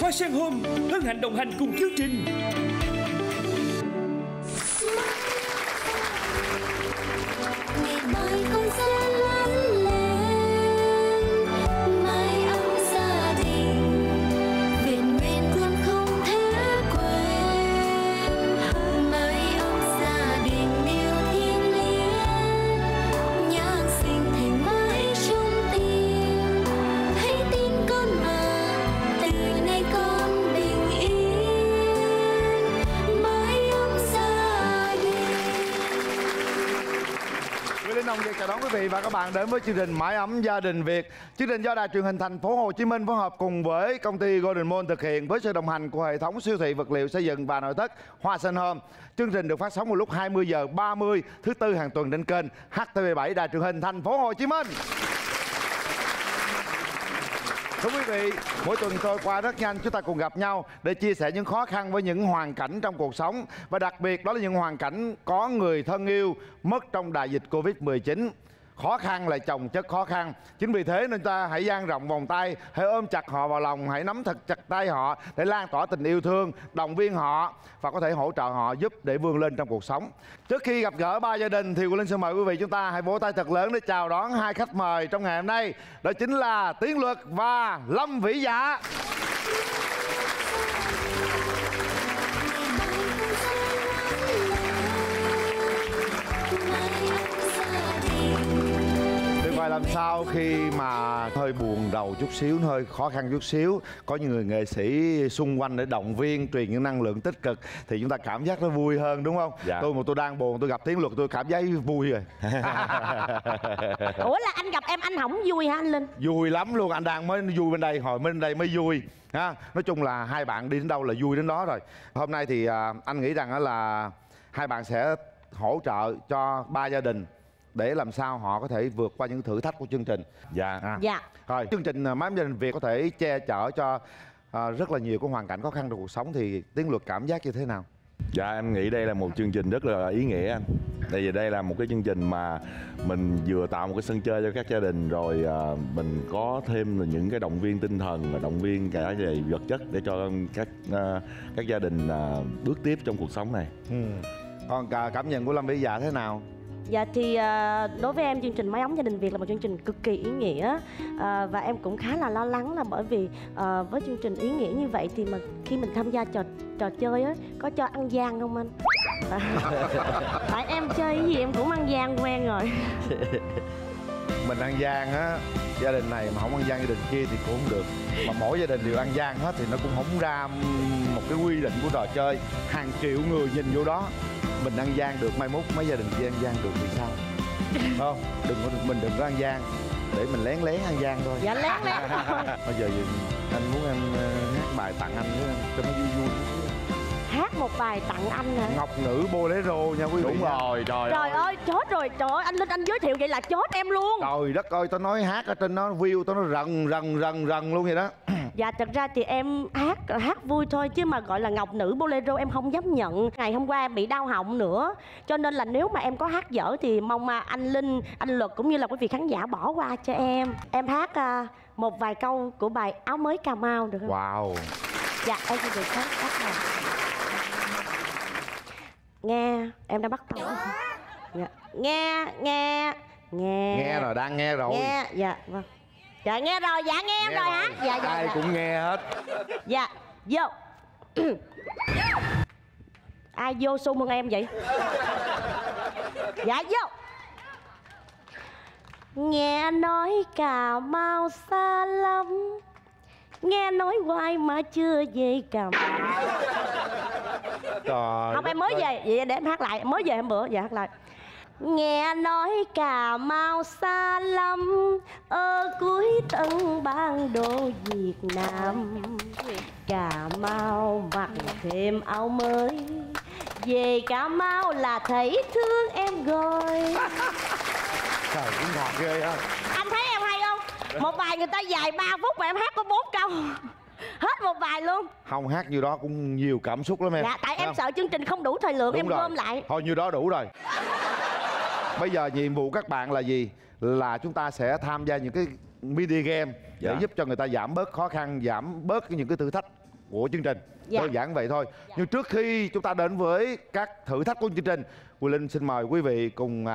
Hoa Sen Home hân hạnh đồng hành cùng chương trình. Chào đón quý vị và các bạn đến với chương trình Mái Ấm Gia Đình Việt. Chương trình do Đài Truyền hình Thành phố Hồ Chí Minh phối hợp cùng với công ty Golden Mall thực hiện với sự đồng hành của hệ thống siêu thị vật liệu xây dựng và nội thất Hoa Sen Home. Chương trình được phát sóng vào lúc 20 giờ 30 thứ Tư hàng tuần trên kênh HTV7 Đài Truyền hình Thành phố Hồ Chí Minh. Thưa quý vị, mỗi tuần trôi qua rất nhanh, chúng ta cùng gặp nhau để chia sẻ những khó khăn với những hoàn cảnh trong cuộc sống. Và đặc biệt đó là những hoàn cảnh có người thân yêu mất trong đại dịch Covid-19. Khó khăn lại chồng chất khó khăn. Chính vì thế nên ta hãy dang rộng vòng tay, hãy ôm chặt họ vào lòng, hãy nắm thật chặt tay họ để lan tỏa tình yêu thương, động viên họ và có thể hỗ trợ họ giúp để vươn lên trong cuộc sống. Trước khi gặp gỡ ba gia đình thì Quỳnh Linh xin mời quý vị chúng ta hãy vỗ tay thật lớn để chào đón hai khách mời trong ngày hôm nay. Đó chính là Tiến Luật và Lâm Vĩ Dạ. Làm sao khi mà hơi buồn đầu chút xíu, hơi khó khăn chút xíu, có những người nghệ sĩ xung quanh để động viên, truyền những năng lượng tích cực thì chúng ta cảm giác nó vui hơn, đúng không? Dạ. Tôi đang buồn, tôi gặp Tiến Luật tôi cảm giác vui rồi. Ủa là anh gặp em anh không vui hả anh Linh? Vui lắm luôn, anh đang mới vui bên đây, hồi bên đây mới vui ha. Nói chung là hai bạn đi đến đâu là vui đến đó rồi. Hôm nay thì anh nghĩ rằng là hai bạn sẽ hỗ trợ cho ba gia đình để làm sao họ có thể vượt qua những thử thách của chương trình. Dạ. Dạ. Rồi, chương trình Mái Ấm Gia Đình Việt có thể che chở cho rất là nhiều cái hoàn cảnh khó khăn trong cuộc sống thì Tiến Luật cảm giác như thế nào? Dạ, em nghĩ đây là một chương trình rất là ý nghĩa anh. Tại vì đây là một cái chương trình mà mình vừa tạo một cái sân chơi cho các gia đình, rồi mình có thêm những cái động viên tinh thần và động viên cả về vật chất để cho các gia đình bước tiếp trong cuộc sống này. Còn cảm nhận của Lâm Vĩ Dạ thế nào? Dạ thì đối với em chương trình Mái Ấm Gia Đình Việt là một chương trình cực kỳ ý nghĩa, và em cũng khá là lo lắng là bởi vì với chương trình ý nghĩa như vậy thì mà khi mình tham gia trò chơi á có cho ăn gian không anh? Tại em chơi cái gì em cũng ăn gian quen rồi. Mình ăn gian á, gia đình này mà không ăn gian gia đình kia thì cũng không được. Mà mỗi gia đình đều ăn gian hết thì nó cũng không ra một cái quy định của trò chơi. Hàng triệu người nhìn vô đó, mình ăn gian được, mai mốt mấy gia đình kia ăn gian được thì sao? Không, mình đừng có ăn gian, để mình lén lén ăn gian thôi. Dạ lén lén thôi. Bây giờ anh muốn em hát bài tặng anh cho nó vui vui. Hát một bài tặng anh hả? Ngọc Nữ Bolero nha quý vị. Đúng rồi, trời ơi chết rồi, trời ơi anh Linh anh giới thiệu vậy là chết em luôn. Trời đất ơi, tao nói hát ở trên nó view tao nó rần luôn vậy đó. Dạ thật ra thì em hát vui thôi chứ mà gọi là Ngọc Nữ Bolero em không dám nhận. Ngày hôm qua em bị đau họng nữa, cho nên là nếu mà em có hát dở thì mong mà anh Linh, anh Luật cũng như là quý vị khán giả bỏ qua cho em. Em hát một vài câu của bài Áo Mới Cà Mau được không? Wow. Dạ em xin được hát rồi. Nghe, em đã bắt đầu. Dạ. Nghe rồi, đang nghe rồi. Nghe, dạ vâng. Dạ nghe rồi, dạ nghe em rồi hả? Dạ dạ. Ai cũng nghe hết. Dạ, vô. Ai vô sung hơn em vậy? Dạ vô. Nghe nói Cà Mau xa lắm, nghe nói hoài mà chưa về Cà Mau. Trời. Không em mới về, vậy để em hát lại, mới về hôm bữa, dạ hát lại. Nghe nói Cà Mau xa lắm, ở cuối Tân Bang Đô Việt Nam. Cà Mau mặc thêm áo mới, về Cà Mau là thấy thương em rồi. Trời cũng ngọt ghê á. Anh thấy em hay không? Một bài người ta dài 3 phút mà em hát có 4 câu. Hết một bài luôn. Không, hát như đó cũng nhiều cảm xúc lắm em. Dạ, tại em sợ chương trình không đủ thời lượng. Đúng em gom lại. Thôi như đó đủ rồi. Bây giờ nhiệm vụ các bạn là gì? Là chúng ta sẽ tham gia những cái mini game để giúp cho người ta giảm bớt khó khăn, giảm bớt những cái thử thách của chương trình. Dạ. Đơn giản vậy thôi. Nhưng trước khi chúng ta đến với các thử thách của chương trình, Quyền Linh xin mời quý vị cùng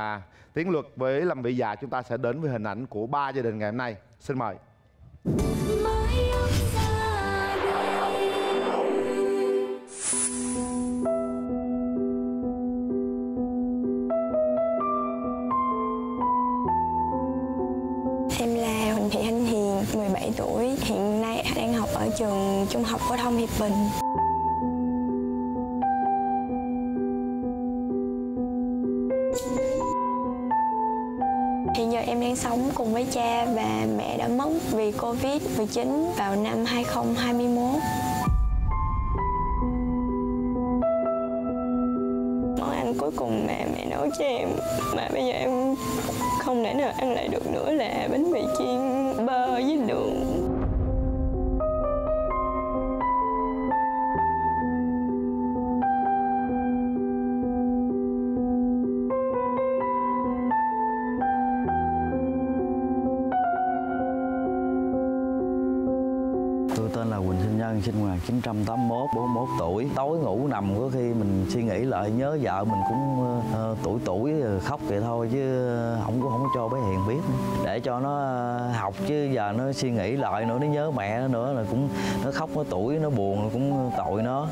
Tiến Luật với Lâm Vĩ Dạ chúng ta sẽ đến với hình ảnh của 3 gia đình ngày hôm nay. Xin mời. Em là Huỳnh Thị Thanh Hiền, 17 tuổi, hiện nay đang học ở trường Trung học phổ thông Hiệp Bình. Hiện giờ em đang sống cùng với cha và mẹ đã mất vì Covid-19 vào năm 2021. Món ăn cuối cùng mà mẹ nấu cho em mà bây giờ em không thể nào ăn lại được nữa là bánh mì chiên bơ với đường. Tên là Quỳnh Sinh Nhân, sinh năm 1981, 41 tuổi. Tối ngủ nằm có khi mình suy nghĩ lại nhớ vợ mình cũng tuổi khóc vậy thôi chứ cũng không có cho bé Hiền biết để cho nó học, chứ giờ nó suy nghĩ lại nữa, nó nhớ mẹ nữa là cũng nó khóc, nó tuổi nó buồn cũng tội nó.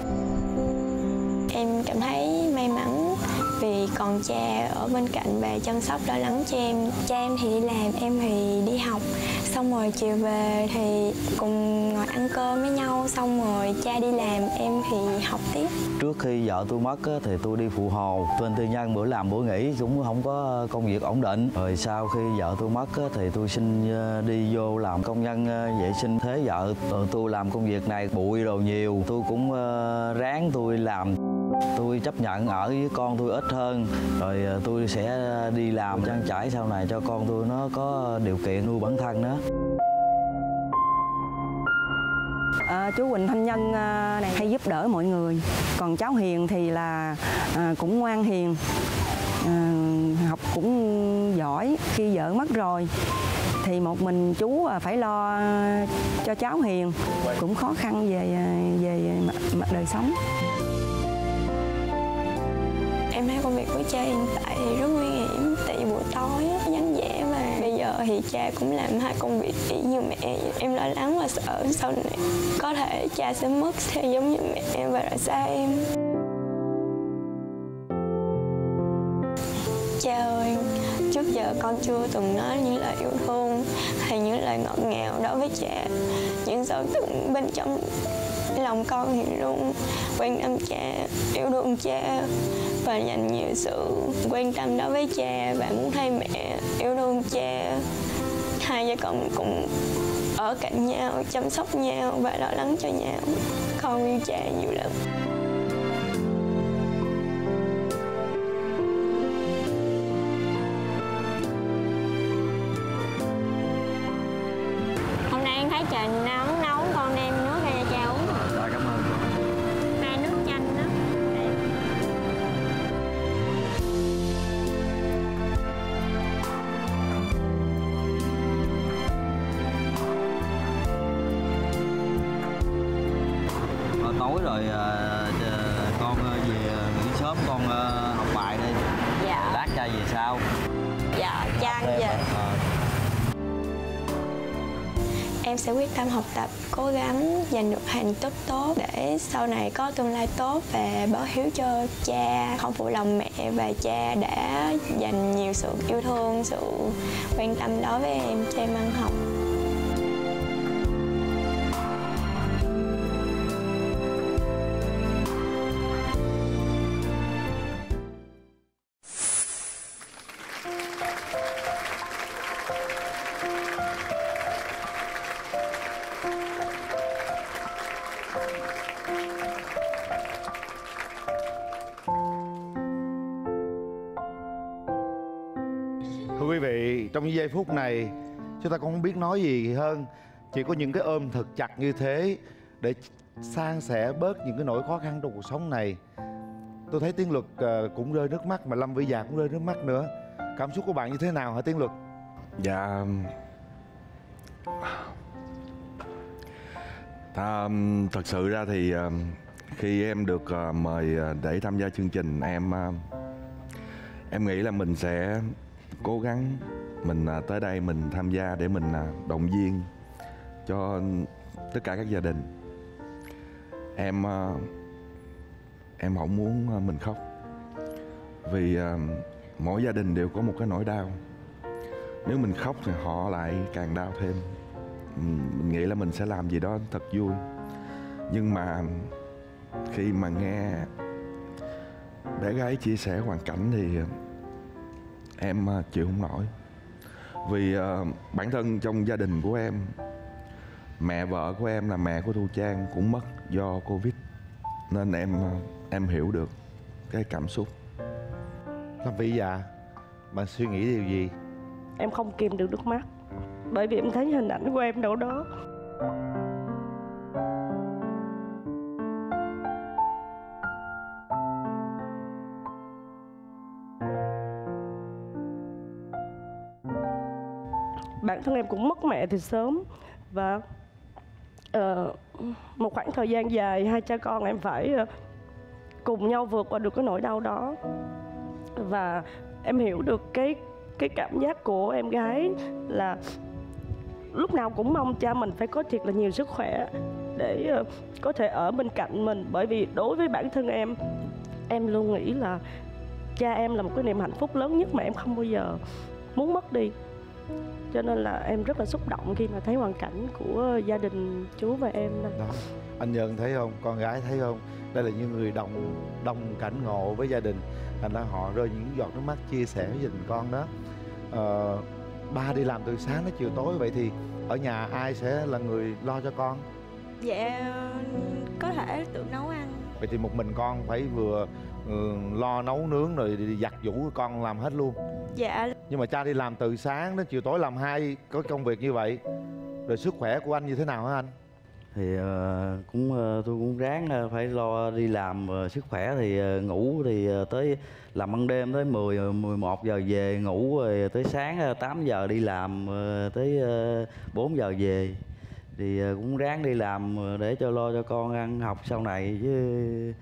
Em cảm thấy may mắn vì còn cha ở bên cạnh và chăm sóc lo lắng cho em. Cha em thì đi làm, em thì đi học. Xong rồi chiều về thì cùng ngồi ăn cơm với nhau. Xong rồi cha đi làm, em thì học tiếp. Trước khi vợ tôi mất thì tôi đi phụ hồ bên tư nhân, bữa làm bữa nghỉ cũng không có công việc ổn định. Rồi sau khi vợ tôi mất thì tôi xin đi vô làm công nhân vệ sinh thế vợ. Tôi làm công việc này bụi đồ nhiều, tôi cũng ráng tôi làm. Tôi chấp nhận ở với con tôi ít hơn, rồi tôi sẽ đi làm trang trải sau này cho con tôi nó có điều kiện nuôi bản thân nữa. Chú Quỳnh Thanh Nhân này hay giúp đỡ mọi người, còn cháu Hiền thì là cũng ngoan hiền, học cũng giỏi. Khi vợ mất rồi thì một mình chú phải lo cho cháu Hiền, cũng khó khăn về mặt đời sống. Em thấy công việc của cha hiện tại thì rất nguy hiểm, tại vì buổi tối vắng vẻ và bây giờ thì cha cũng làm hai công việc y như mẹ. Em lo lắng và sợ sau này có thể cha sẽ mất theo giống như mẹ và rời xa em. Cha ơi, trước giờ con chưa từng nói những lời yêu thương hay những lời ngọt ngào đối với cha. Những dấu tượng bên trong lòng con thì luôn quan tâm cha, yêu thương cha và dành nhiều sự quan tâm đối với cha và muốn thấy mẹ yêu thương cha. Hai vợ con cùng ở cạnh nhau, chăm sóc nhau và lo lắng cho nhau. Con yêu cha nhiều lắm. Hôm nay em thấy trời nắng nấu, con đem nước ra cho cha uống. Rồi, cảm ơn. Hai nước chanh đó. Tối rồi con về nghỉ sớm, con học bài đi. Dạ. Lát cha về sau. Dạ, cha ăn về. Em sẽ quyết tâm học tập, cố gắng giành được thành tích tốt để sau này có tương lai tốt và báo hiếu cho cha, không phụ lòng mẹ. Và cha đã dành nhiều sự yêu thương, sự quan tâm đối với em cho em ăn học. Thưa quý vị, trong những giây phút này chúng ta cũng không biết nói gì hơn, chỉ có những cái ôm thật chặt như thế để san sẻ bớt những cái nỗi khó khăn trong cuộc sống này. Tôi thấy Tiến Luật cũng rơi nước mắt, mà Lâm Vĩ Dạ cũng rơi nước mắt nữa. Cảm xúc của bạn như thế nào hả Tiến Luật? Dạ Thật sự ra thì khi em được mời để tham gia chương trình, em nghĩ là mình sẽ cố gắng, mình tới đây mình tham gia để mình động viên cho tất cả các gia đình. Em không muốn mình khóc, vì mỗi gia đình đều có một cái nỗi đau. Nếu mình khóc thì họ lại càng đau thêm. Mình nghĩ là mình sẽ làm gì đó thật vui, nhưng mà khi mà nghe bé gái chia sẻ hoàn cảnh thì em chịu không nổi. Vì bản thân trong gia đình của em, mẹ vợ của em là mẹ của Thu Trang cũng mất do Covid, nên em hiểu được cái cảm xúc. Lâm Vy dạ, bạn suy nghĩ điều gì? Em không kìm được nước mắt, bởi vì em thấy hình ảnh của em đâu đó. Bản thân em cũng mất mẹ từ sớm, và một khoảng thời gian dài hai cha con em phải cùng nhau vượt qua được cái nỗi đau đó. Và em hiểu được cái cảm giác của em gái là lúc nào cũng mong cha mình phải có thiệt là nhiều sức khỏe để có thể ở bên cạnh mình. Bởi vì đối với bản thân em luôn nghĩ là cha em là một cái niềm hạnh phúc lớn nhất mà em không bao giờ muốn mất đi. Cho nên là em rất là xúc động khi mà thấy hoàn cảnh của gia đình chú và em đó. Anh Nhân thấy không, con gái thấy không, đây là những người đồng cảnh ngộ với gia đình, thành ra họ rơi những giọt nước mắt chia sẻ với gia đình con đó. Ba đi làm từ sáng đến chiều tối, vậy thì ở nhà ai sẽ là người lo cho con? Dạ, có thể tự nấu ăn. Vậy thì một mình con phải vừa lo nấu nướng rồi đi giặt giũ, con làm hết luôn? Dạ. Nhưng mà cha đi làm từ sáng đến chiều tối, làm hai có công việc như vậy, rồi sức khỏe của anh như thế nào hả anh? Thì tôi cũng ráng phải lo đi làm, sức khỏe thì ngủ thì tới làm ban đêm tới 10-11 giờ về ngủ, rồi tới sáng 8 giờ đi làm, tới 4 giờ về. Thì cũng ráng đi làm để cho lo cho con ăn học sau này, chứ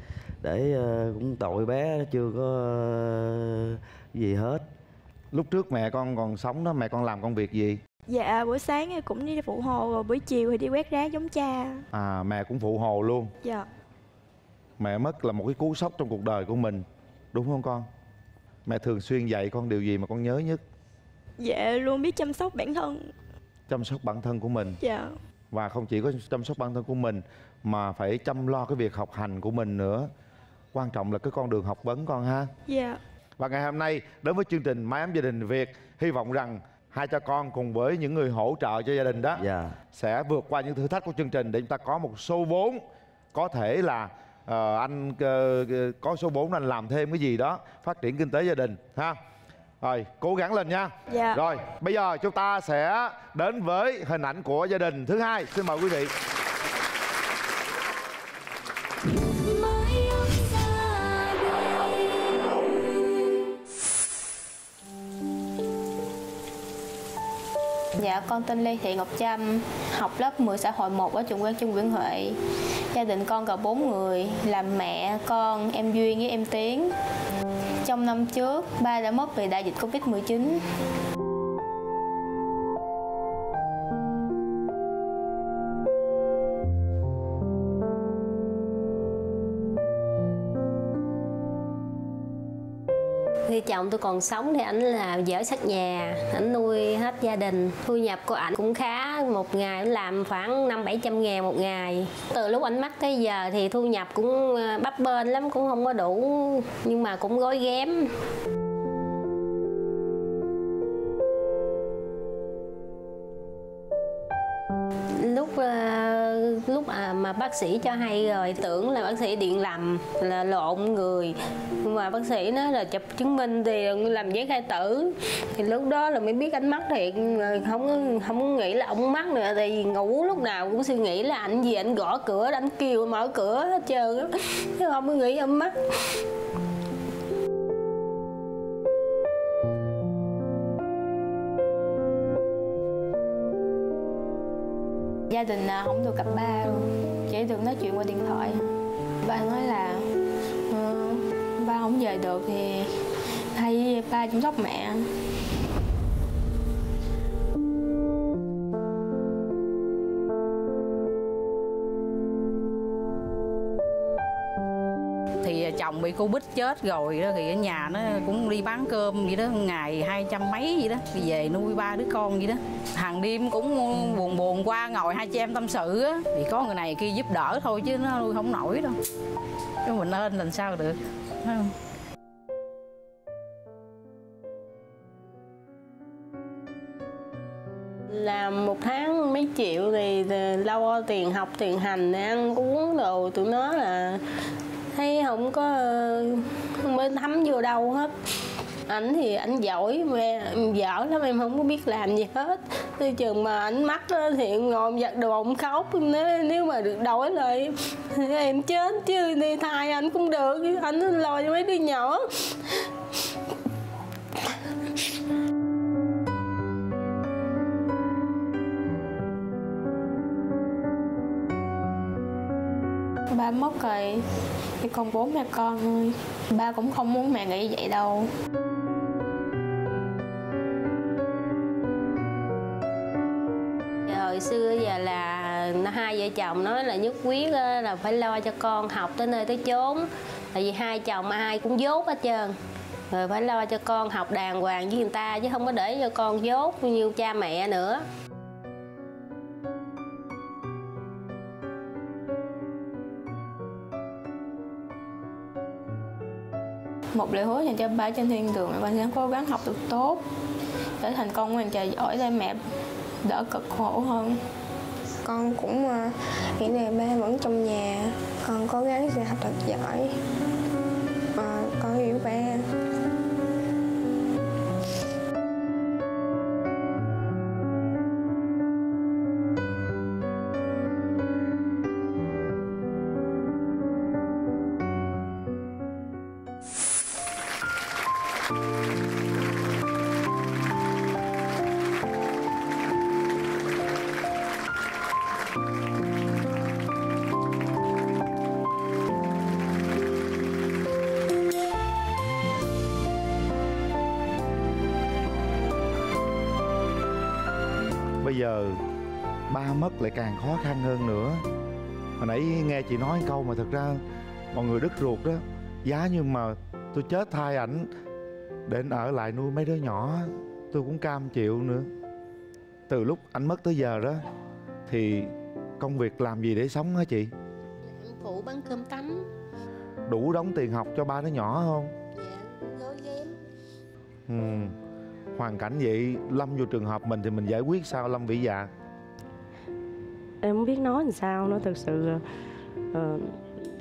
để cũng tội bé chưa có gì hết. Lúc trước mẹ con còn sống đó, mẹ con làm công việc gì? Dạ, buổi sáng cũng đi phụ hồ, rồi buổi chiều thì đi quét rác giống cha. À, mẹ cũng phụ hồ luôn. Dạ. Mẹ mất là một cái cú sốc trong cuộc đời của mình, đúng không con? Mẹ thường xuyên dạy con điều gì mà con nhớ nhất? Dạ, luôn biết chăm sóc bản thân. Chăm sóc bản thân của mình. Dạ. Và không chỉ có chăm sóc bản thân của mình mà phải chăm lo cái việc học hành của mình nữa. Quan trọng là cái con đường học vấn con ha. Dạ. Và ngày hôm nay đến với chương trình Mái Ấm Gia Đình Việt, hy vọng rằng hai cha con cùng với những người hỗ trợ cho gia đình đó sẽ vượt qua những thử thách của chương trình để chúng ta có một số vốn. Có thể là anh có số vốn anh làm thêm cái gì đó, phát triển kinh tế gia đình ha. Rồi, cố gắng lên nha. Dạ. Rồi, bây giờ chúng ta sẽ đến với hình ảnh của gia đình thứ hai. Xin mời quý vị. Dạ, con tên Lê Thị Ngọc Trâm, học lớp 10 xã hội 1 ở trường Quang Trung Nguyễn Huệ. Gia đình con gồm 4 người, là mẹ, con, em Duyên với em Tiến. Trong năm trước, ba đã mất vì đại dịch Covid-19. Khi chồng tôi còn sống thì ảnh là vợ sát nhà, ảnh nuôi hết gia đình. Thu nhập của ảnh cũng khá, một ngày ảnh làm khoảng 500-700 ngàn một ngày. Từ lúc ảnh mất tới giờ thì thu nhập cũng bấp bênh lắm, cũng không có đủ, nhưng mà cũng gói ghém. Lúc mà bác sĩ cho hay rồi, tưởng là bác sĩ điện lầm, là lộn người, nhưng mà bác sĩ nói là chụp chứng minh thì làm giấy khai tử. Thì lúc đó là mới biết anh mắc thiệt, không nghĩ là ông mắc nữa, tại vì ngủ lúc nào cũng suy nghĩ là anh gì anh gõ cửa, anh kêu mở cửa hết trơn á, chứ không có nghĩ ông mắc. Gia đình không được gặp ba luôn, chỉ được nói chuyện qua điện thoại. Ba nói là ba không về được thì hay ba chăm sóc mẹ. Thì chồng bị Covid chết rồi đó, thì ở nhà nó cũng đi bán cơm vậy đó, ngày 200 mấy vậy đó, thì về nuôi 3 đứa con vậy đó. Hàng đêm cũng buồn qua ngồi hai chị em tâm sự á, thì có người này kia giúp đỡ thôi chứ nó nuôi không nổi đâu. Chứ mình lên làm sao được, phải không? Làm một tháng mấy triệu thì lo tiền học, tiền hành, ăn uống đồ tụi nó là thấy không mới thấm vô đâu hết. Ảnh thì ảnh giỏi, dở lắm, em không có biết làm gì hết. Từ chừng mà ảnh mắc thì em ngồi em giặt đồ, em khóc. Nếu mà được đổi lại em chết, chứ đi thai ảnh cũng được, ảnh lo cho mấy đứa nhỏ. Ba mất rồi thì còn 4 mẹ con thôi. Ba cũng không muốn mẹ nghĩ vậy đâu. Hồi xưa giờ là hai vợ chồng nói là nhất quyết là phải lo cho con học tới nơi tới chốn. Tại vì hai chồng ai cũng dốt hết trơn. Rồi phải lo cho con học đàng hoàng với người ta, chứ không có để cho con dốt như cha mẹ nữa. Một lời hứa dành cho ba trên thiên đường là ba sẽ cố gắng học được tốt, trở thành con ngoan trò giỏi để mẹ đỡ cực khổ hơn. Con cũng nghĩ là ba vẫn trong nhà, con cố gắng sẽ học thật giỏi. Con yêu ba. Bây giờ ba mất lại càng khó khăn hơn nữa. Hồi nãy nghe chị nói câu mà thật ra mọi người đứt ruột đó. Giá như mà tôi chết thai ảnh để anh ở lại nuôi mấy đứa nhỏ, tôi cũng cam chịu nữa. Từ lúc anh mất tới giờ đó thì công việc làm gì để sống hả chị? Em phụ bán cơm tấm. Đủ đóng tiền học cho ba đứa nhỏ không? Dạ, gói ghém. Hoàn cảnh vậy, lâm vô trường hợp mình thì mình giải quyết sao Lâm Vĩ Dạ? Em không biết nói làm sao nữa. Thực sự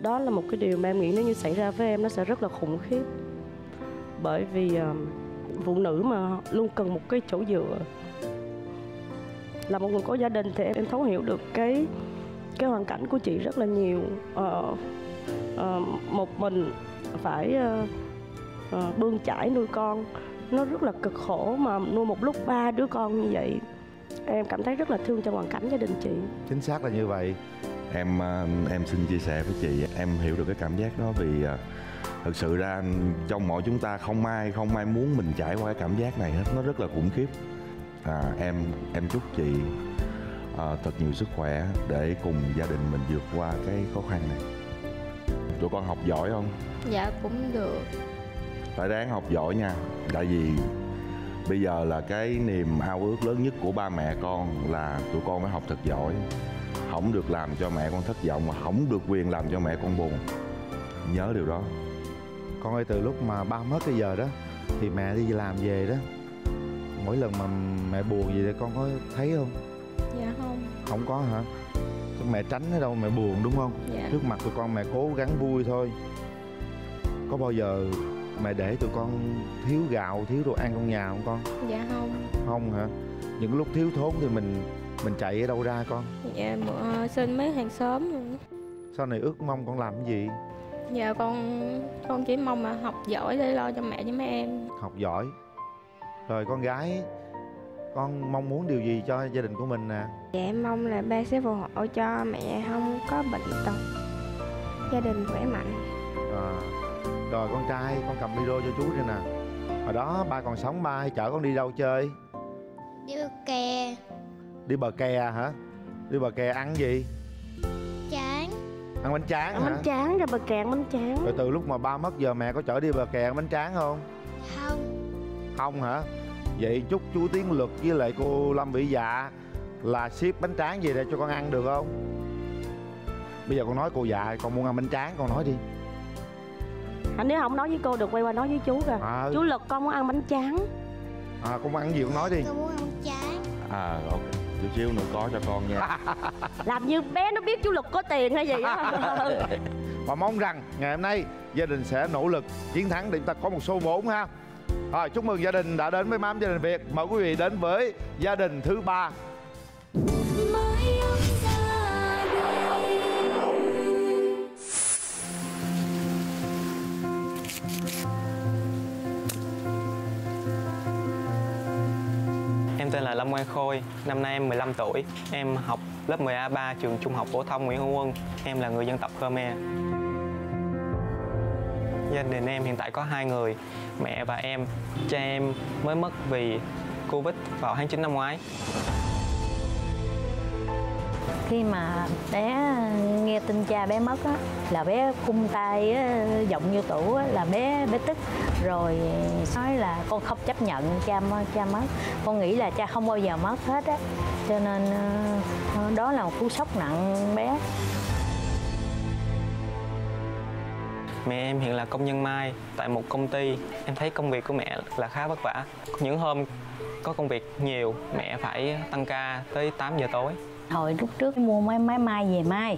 đó là một cái điều mà em nghĩ nếu như xảy ra với em nó sẽ rất là khủng khiếp. Bởi vì phụ nữ mà luôn cần một cái chỗ dựa. Là một người có gia đình thì em thấu hiểu được cái hoàn cảnh của chị rất là nhiều. Một mình phải bươn chải nuôi con, nó rất là cực khổ, mà nuôi một lúc 3 đứa con như vậy. Em cảm thấy rất là thương cho hoàn cảnh gia đình chị. Chính xác là như vậy. Em xin chia sẻ với chị, em hiểu được cái cảm giác đó, vì thực sự ra trong mọi chúng ta không ai muốn mình trải qua cái cảm giác này hết, nó rất là khủng khiếp. Em chúc chị thật nhiều sức khỏe để cùng gia đình mình vượt qua cái khó khăn này. Tụi con học giỏi không? Dạ cũng được. Phải ráng học giỏi nha, tại vì bây giờ là cái niềm ao ước lớn nhất của ba mẹ con là tụi con phải học thật giỏi. Không được làm cho mẹ con thất vọng, mà không được quyền làm cho mẹ con buồn. Nhớ điều đó. Con ơi, từ lúc mà ba mất bây giờ đó thì mẹ đi làm về đó, mỗi lần mà mẹ buồn gì thì con có thấy không? Dạ không. Không có hả? Chắc mẹ tránh ở đâu mẹ buồn đúng không? Dạ. Trước mặt tụi con mẹ cố gắng vui thôi. Có bao giờ mẹ để tụi con thiếu gạo, thiếu đồ ăn trong nhà không con? Dạ không. Không hả? Những lúc thiếu thốn thì mình chạy ở đâu ra con? Dạ xin mấy hàng xóm. Sau này ước mong con làm cái gì? Dạ con chỉ mong mà học giỏi để lo cho mẹ với mấy em. Học giỏi. Rồi con gái con mong muốn điều gì cho gia đình của mình nè? Dạ em mong là ba sẽ phù hộ cho mẹ không có bệnh tật, gia đình khỏe mạnh. Rồi con trai, con cầm micro cho chú đi nè. Hồi đó ba còn sống, ba hay chở con đi đâu chơi? Đi bờ kè. Đi bờ kè hả? Đi bờ kè ăn gì? Tráng. Ăn bánh tráng hả? Bánh tráng, ra bờ kè ăn bánh tráng. Rồi từ lúc mà ba mất giờ mẹ có chở đi bờ kè ăn bánh tráng không? Không. Không hả? Vậy chúc chú Tiến Luật với lại cô Lâm Vĩ Dạ là ship bánh tráng về để cho con ăn được không? Bây giờ con nói cô Dạ con muốn ăn bánh tráng, con nói đi. Nếu không nói với cô được quay qua nói với chú kìa. Chú Lực con muốn ăn bánh tráng. Con muốn ăn gì con nói đi. Con muốn ăn bánh tráng. Ok, chút xíu nữa có cho con nha. Làm như bé nó biết chú Lực có tiền hay gì á. Và mong rằng ngày hôm nay gia đình sẽ nỗ lực chiến thắng để chúng ta có một số vốn ha. Rồi, chúc mừng gia đình đã đến với Mắm Gia Đình Việt. Mời quý vị đến với gia đình thứ 3. Em tên là Lâm Quang Khôi, năm nay em 15 tuổi. Em học lớp 10A3 trường Trung học phổ thông Nguyễn Hữu Huân. Em là người dân tộc Khmer. Gia đình em hiện tại có 2 người, mẹ và em. Cha em mới mất vì Covid vào tháng 9 năm ngoái. Khi mà bé nghe tin cha bé mất á, là bé cung tay á, giọng như tủ á, là bé tức rồi nói là con không chấp nhận cha mất. Con nghĩ là cha không bao giờ mất hết á, cho nên đó là một cú sốc nặng bé. Mẹ em hiện là công nhân may tại một công ty. Em thấy công việc của mẹ là khá vất vả. Những hôm có công việc nhiều, mẹ phải tăng ca tới 8 giờ tối. Hồi lúc trước mua máy may về may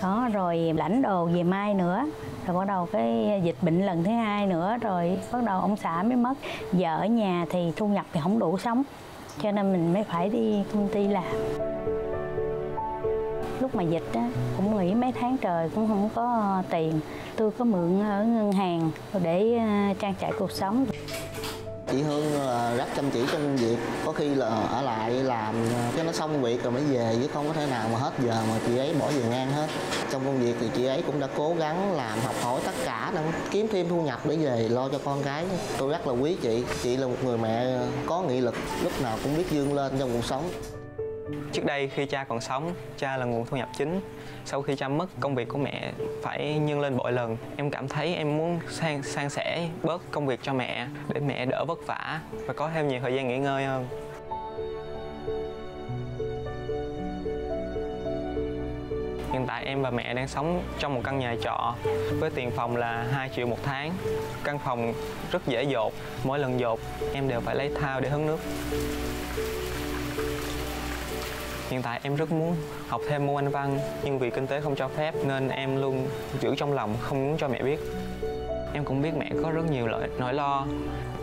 đó, rồi lãnh đồ về may nữa, rồi bắt đầu cái dịch bệnh lần thứ 2 nữa, rồi bắt đầu ông xã mới mất. Giờ ở nhà thì thu nhập thì không đủ sống, cho nên mình mới phải đi công ty làm. Lúc mà dịch á, cũng nghỉ mấy tháng trời cũng không có tiền. Tôi có mượn ở ngân hàng để trang trải cuộc sống. Chị Hương là rất chăm chỉ trong công việc, có khi là ở lại làm cho nó xong việc rồi mới về, chứ không có thể nào mà hết giờ mà chị ấy bỏ về ngang hết. Trong công việc thì chị ấy cũng đã cố gắng làm, học hỏi tất cả để kiếm thêm thu nhập để về lo cho con cái. Tôi rất là quý chị. Chị là một người mẹ có nghị lực, lúc nào cũng biết vươn lên trong cuộc sống. Trước đây khi cha còn sống, cha là nguồn thu nhập chính. Sau khi cha mất, công việc của mẹ phải nhân lên bội lần. Em cảm thấy em muốn san sẻ bớt công việc cho mẹ để mẹ đỡ vất vả và có thêm nhiều thời gian nghỉ ngơi hơn. Hiện tại em và mẹ đang sống trong một căn nhà trọ với tiền phòng là 2 triệu một tháng. Căn phòng rất dễ dột, mỗi lần dột em đều phải lấy thao để hứng nước. Hiện tại em rất muốn học thêm môn Anh văn, nhưng vì kinh tế không cho phép nên em luôn giữ trong lòng, không muốn cho mẹ biết. Em cũng biết mẹ có rất nhiều nỗi lo.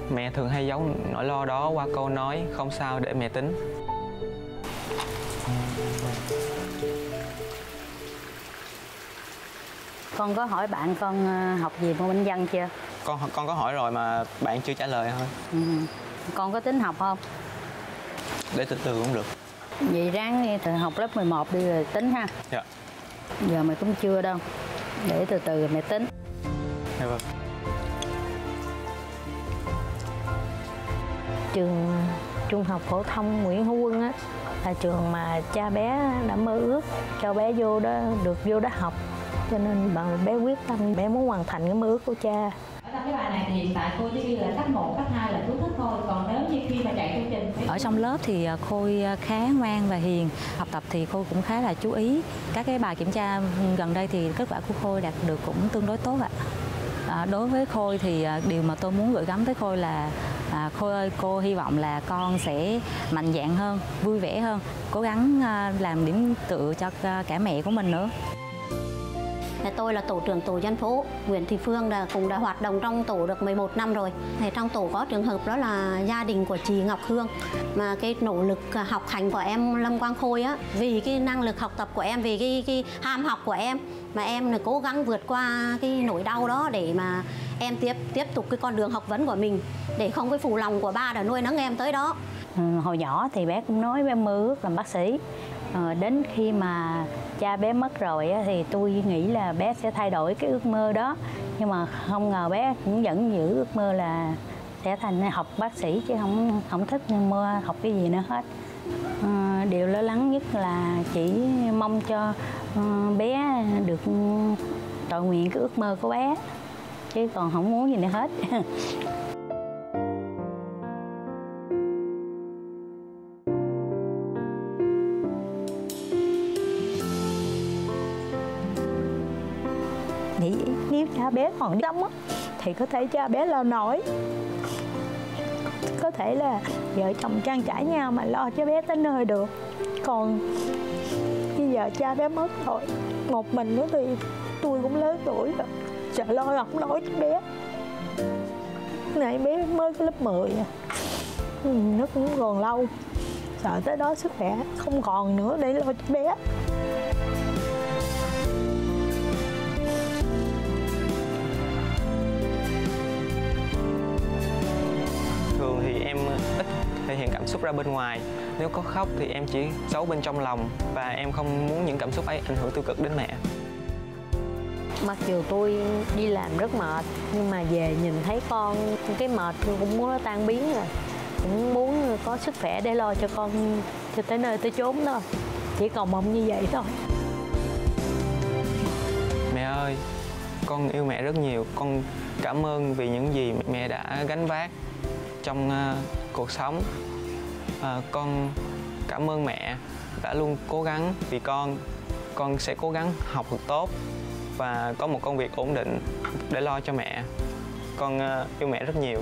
Mẹ thường hay giấu nỗi lo đó qua câu nói không sao để mẹ tính. Con có hỏi bạn con học gì môn Anh văn chưa? Con có hỏi rồi mà bạn chưa trả lời thôi. Con có tính học không? Để từ từ cũng được. Vậy ráng từ học lớp 11 đi rồi tính ha. Dạ. Giờ mày cũng chưa đâu, để từ từ mày tính. Dạ vâng. Trường Trung học phổ thông Nguyễn Hữu Huân á, là trường mà cha bé đã mơ ước cho bé vô đó, được vô đó học, cho nên bé quyết tâm bé muốn hoàn thành cái mơ ước của cha. Ở trong cái bài này thì hiện tại cô chỉ ghi là cấp 1, cấp 2 là chú thích thôi. Còn nếu như khi mà chạy chương trình ở trong lớp thì Khôi khá ngoan và hiền. Học tập thì Khôi cũng khá là chú ý. Các cái bài kiểm tra gần đây thì kết quả của Khôi đạt được cũng tương đối tốt ạ. Đối với Khôi thì điều mà tôi muốn gửi gắm tới Khôi là Khôi ơi, cô hy vọng là con sẽ mạnh dạn hơn, vui vẻ hơn, cố gắng làm điểm tựa cho cả mẹ của mình nữa. Tôi là tổ trưởng tổ dân phố Nguyễn Thị Phương, cũng đã hoạt động trong tổ được 11 năm rồi. Thì trong tổ có trường hợp đó là gia đình của chị Ngọc Hương. Mà cái nỗ lực học hành của em Lâm Quang Khôi á, vì cái năng lực học tập của em, vì cái ham học của em mà em là cố gắng vượt qua cái nỗi đau đó để mà em tiếp tục cái con đường học vấn của mình, để không cái phụ lòng của ba đã nuôi nấng em tới đó. Hồi nhỏ thì bé cũng nói bé mơ ước làm bác sĩ. Đến khi mà cha bé mất rồi thì tôi nghĩ là bé sẽ thay đổi cái ước mơ đó. Nhưng mà không ngờ bé cũng vẫn giữ ước mơ là sẽ thành học bác sĩ, chứ không thích mơ học cái gì nữa hết. Điều lo lắng nhất là chỉ mong cho bé được trọn nguyện cái ước mơ của bé, chứ còn không muốn gì nữa hết. Nghĩ nếu cha bé còn sống á, thì có thể cha bé lo nổi, có thể là vợ chồng trang trải nhau mà lo cho bé tới nơi được. Còn bây giờ cha bé mất rồi, một mình nữa thì tôi cũng lớn tuổi rồi, sợ lo không nổi cho bé. Này bé mới có lớp 10 nó cũng còn lâu, sợ tới đó sức khỏe không còn nữa để lo cho bé. Thường thì em ít thể hiện cảm xúc ra bên ngoài. Nếu có khóc thì em chỉ giấu bên trong lòng, và em không muốn những cảm xúc ấy ảnh hưởng tiêu cực đến mẹ. Mặc dù tôi đi làm rất mệt, nhưng mà về nhìn thấy con, cái mệt tôi cũng muốn nó tan biến rồi. Cũng muốn có sức khỏe để lo cho con cho tới nơi tới chốn thôi. Chỉ cầu mong như vậy thôi. Mẹ ơi, con yêu mẹ rất nhiều. Con cảm ơn vì những gì mẹ đã gánh vác trong cuộc sống. Con cảm ơn mẹ đã luôn cố gắng vì con. Con sẽ cố gắng học thật tốt và có một công việc ổn định để lo cho mẹ. Con yêu mẹ rất nhiều.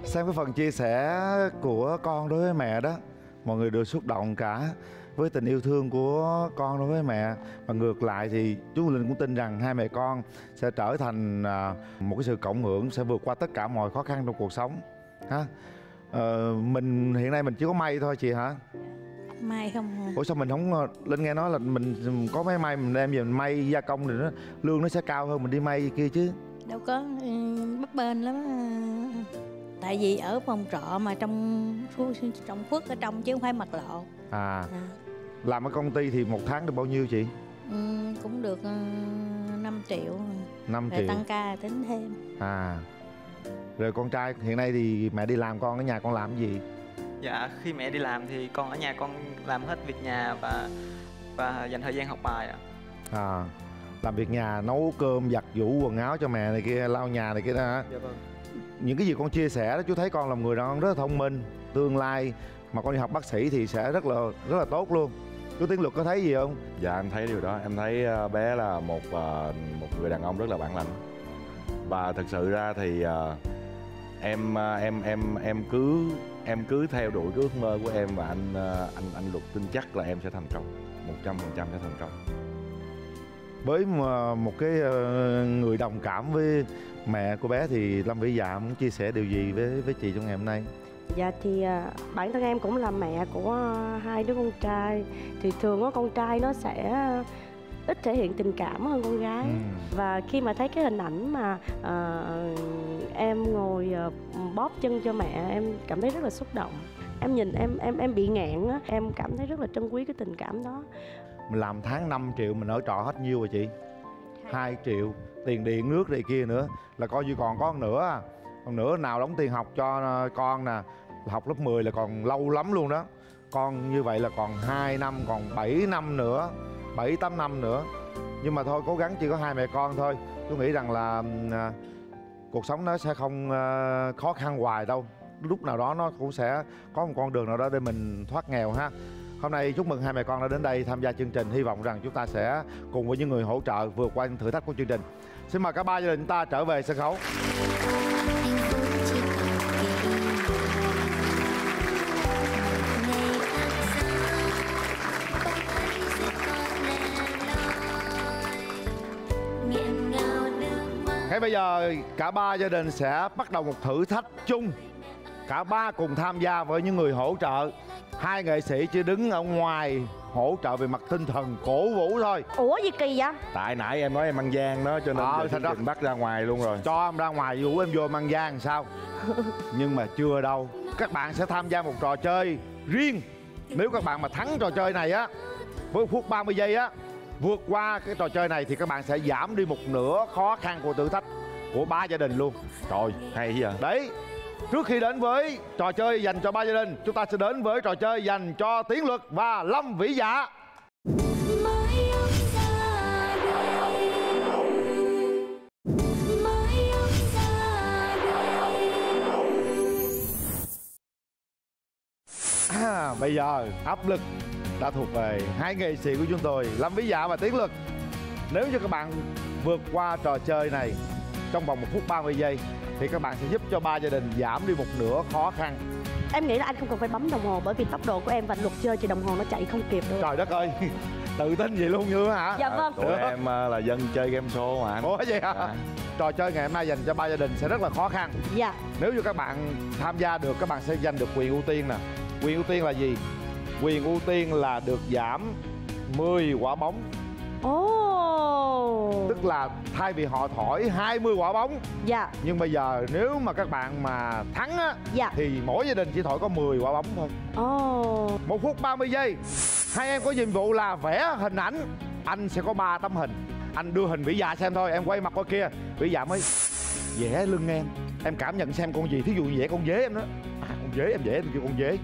Xem cái phần chia sẻ của con đối với mẹ đó, mọi người đều xúc động cả với tình yêu thương của con đối với mẹ. Và ngược lại thì chú Linh cũng tin rằng hai mẹ con sẽ trở thành một cái sự cộng hưởng, sẽ vượt qua tất cả mọi khó khăn trong cuộc sống ha. Mình hiện nay mình chỉ có may thôi chị hả? May không? Ủa sao mình không, Linh nghe nói là mình có máy may mình đem về mình may gia công thì nó lương nó sẽ cao hơn mình đi may kia chứ? Đâu có, bấp bênh lắm. Tại vì ở phòng trọ mà trong khuất ở trong chứ không phải mặt lộ. Làm ở công ty thì một tháng được bao nhiêu chị? Cũng được 5 triệu. 5 rồi triệu. Tăng ca tính thêm. Rồi con trai hiện nay thì mẹ đi làm, con ở nhà con làm cái gì? Dạ, khi mẹ đi làm thì con ở nhà con làm hết việc nhà và dành thời gian học bài ạ. Làm việc nhà, nấu cơm, giặt giũ quần áo cho mẹ này kia, lau nhà này kia đó hả? Dạ vâng. Những cái gì con chia sẻ đó, chú thấy con là một người đàn ông rất là thông minh, tương lai mà con đi học bác sĩ thì sẽ rất là tốt luôn. Chú Tiến Luật có thấy gì không? Dạ em thấy điều đó, em thấy bé là một người đàn ông rất là bản lĩnh. Và thực sự ra thì em cứ theo đuổi cái ước mơ của em, và anh Luật tin chắc là em sẽ thành công, 100% sẽ thành công. Với một cái người đồng cảm với mẹ của bé thì Lâm Vĩ Dạ muốn chia sẻ điều gì với chị trong ngày hôm nay? Dạ thì bản thân em cũng là mẹ của hai đứa con trai. Thì thường á con trai nó sẽ ít thể hiện tình cảm hơn con gái. Và khi mà thấy cái hình ảnh mà em ngồi bóp chân cho mẹ, em cảm thấy rất là xúc động. Em nhìn em bị nghẹn á, em cảm thấy rất là trân quý cái tình cảm đó. Mình làm tháng 5 triệu mình ở trọ hết nhiêu rồi chị? 2 triệu, tiền điện nước này kia nữa là coi như còn có nửa. Còn nửa nào đóng tiền học cho con nè, học lớp 10 là còn lâu lắm luôn đó. Con như vậy là còn 2 năm, còn 7 năm nữa, 7-8 năm nữa. Nhưng mà thôi cố gắng chỉ có hai mẹ con thôi. Tôi nghĩ rằng là cuộc sống nó sẽ không khó khăn hoài đâu. Lúc nào đó nó cũng sẽ có một con đường nào đó để mình thoát nghèo ha. Hôm nay chúc mừng hai mẹ con đã đến đây tham gia chương trình. Hy vọng rằng chúng ta sẽ cùng với những người hỗ trợ vượt qua những thử thách của chương trình. Xin mời cả ba gia đình chúng ta trở về sân khấu. Ngay bây giờ cả ba gia đình sẽ bắt đầu một thử thách chung. Cả ba cùng tham gia với những người hỗ trợ. Hai nghệ sĩ chỉ đứng ở ngoài hỗ trợ về mặt tinh thần, cổ vũ thôi. Ủa gì kỳ vậy? Tại nãy em nói em ăn gian đó, cho nên chương trình bắt ra ngoài luôn rồi. Cho em ra ngoài vũ em vô em ăn gian sao? Nhưng mà chưa đâu. Các bạn sẽ tham gia một trò chơi riêng. Nếu các bạn mà thắng trò chơi này á, với 1 phút 30 giây á, vượt qua cái trò chơi này thì các bạn sẽ giảm đi một nửa khó khăn của thử thách của ba gia đình luôn. Trời, hay vậy? Đấy. Trước khi đến với trò chơi dành cho ba gia đình, chúng ta sẽ đến với trò chơi dành cho Tiến Luật và Lâm Vĩ Dạ. Bây giờ áp lực đã thuộc về hai nghệ sĩ của chúng tôi, Lâm Vĩ Dạ và Tiến Luật. Nếu như các bạn vượt qua trò chơi này trong vòng 1 phút 30 giây thì các bạn sẽ giúp cho ba gia đình giảm đi một nửa khó khăn. Em nghĩ là anh không cần phải bấm đồng hồ, bởi vì tốc độ của em và Luật chơi thì đồng hồ nó chạy không kịp được. Trời đất ơi, tự tin vậy luôn như hả? Dạ vâng. Tụi em là dân chơi game show mà. Ủa vậy hả? Trò chơi ngày hôm nay dành cho ba gia đình sẽ rất là khó khăn. Dạ. Nếu như các bạn tham gia được, các bạn sẽ giành được quyền ưu tiên nè. Quyền ưu tiên là gì? Quyền ưu tiên là được giảm 10 quả bóng. Tức là thay vì họ thổi 20 quả bóng. Dạ. Nhưng bây giờ nếu mà các bạn mà thắng á, dạ, thì mỗi gia đình chỉ thổi có 10 quả bóng thôi. 1 phút 30 giây. Hai em có nhiệm vụ là vẽ hình ảnh. Anh sẽ có 3 tấm hình. Anh đưa hình Vĩ Dạ xem thôi. Em quay mặt qua kia, Vĩ Dạ mới vẽ lưng em. Em cảm nhận xem con gì. Thí dụ như vẽ con dế em đó. Con dế em vẽ em kêu con dế.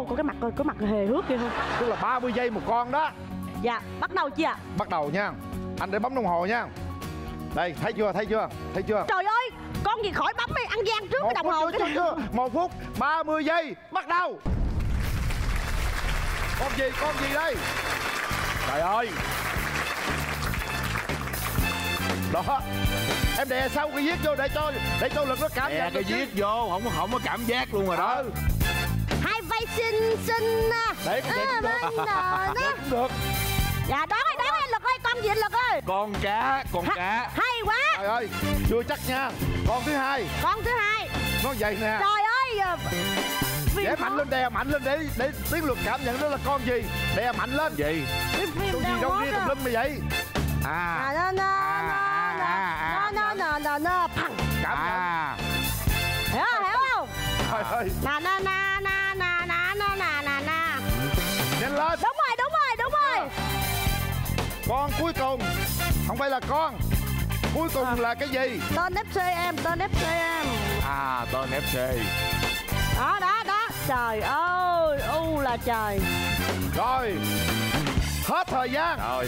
Có cái mặt coi, có mặt hề hước kia không? Tức là 30 giây một con đó. Dạ, bắt đầu chưa ạ? Bắt đầu nha. Anh để bấm đồng hồ nha. Đây, thấy chưa, thấy chưa, thấy chưa? Trời ơi, con gì khỏi bấm đi, ăn gian trước cái đồng hồ. Chưa. 1 phút 30 giây, bắt đầu. Con gì đây? Trời ơi. Đó. Em đè sau cái viết vô để cho Lực nó cảm nhận. Cái viết vô, không có cảm giác luôn rồi đó. Hai vai xinh xinh nè. Đấy, cũng được. Dạ, đoán ơi, Lực ơi, con gì Lực ơi? Con cá. Hay quá. Trời ơi, chưa chắc nha. Con thứ hai. Nó vậy nè. Trời ơi. Để mạnh lên, đè mạnh lên để Tiến Luật cảm nhận đó là con gì. Đè mạnh lên. Gì? Con gì đâu riêng tùm lum như vậy. Nó phẳng. Cảm nhận. Hiểu không? Trời ơi. Nhanh lên. Đúng rồi. Con cuối cùng. Không phải là con. Cuối cùng là cái gì? Tên FC em. Tên FC. Đó. Trời ơi, là trời. Rồi. Hết thời gian. Rồi.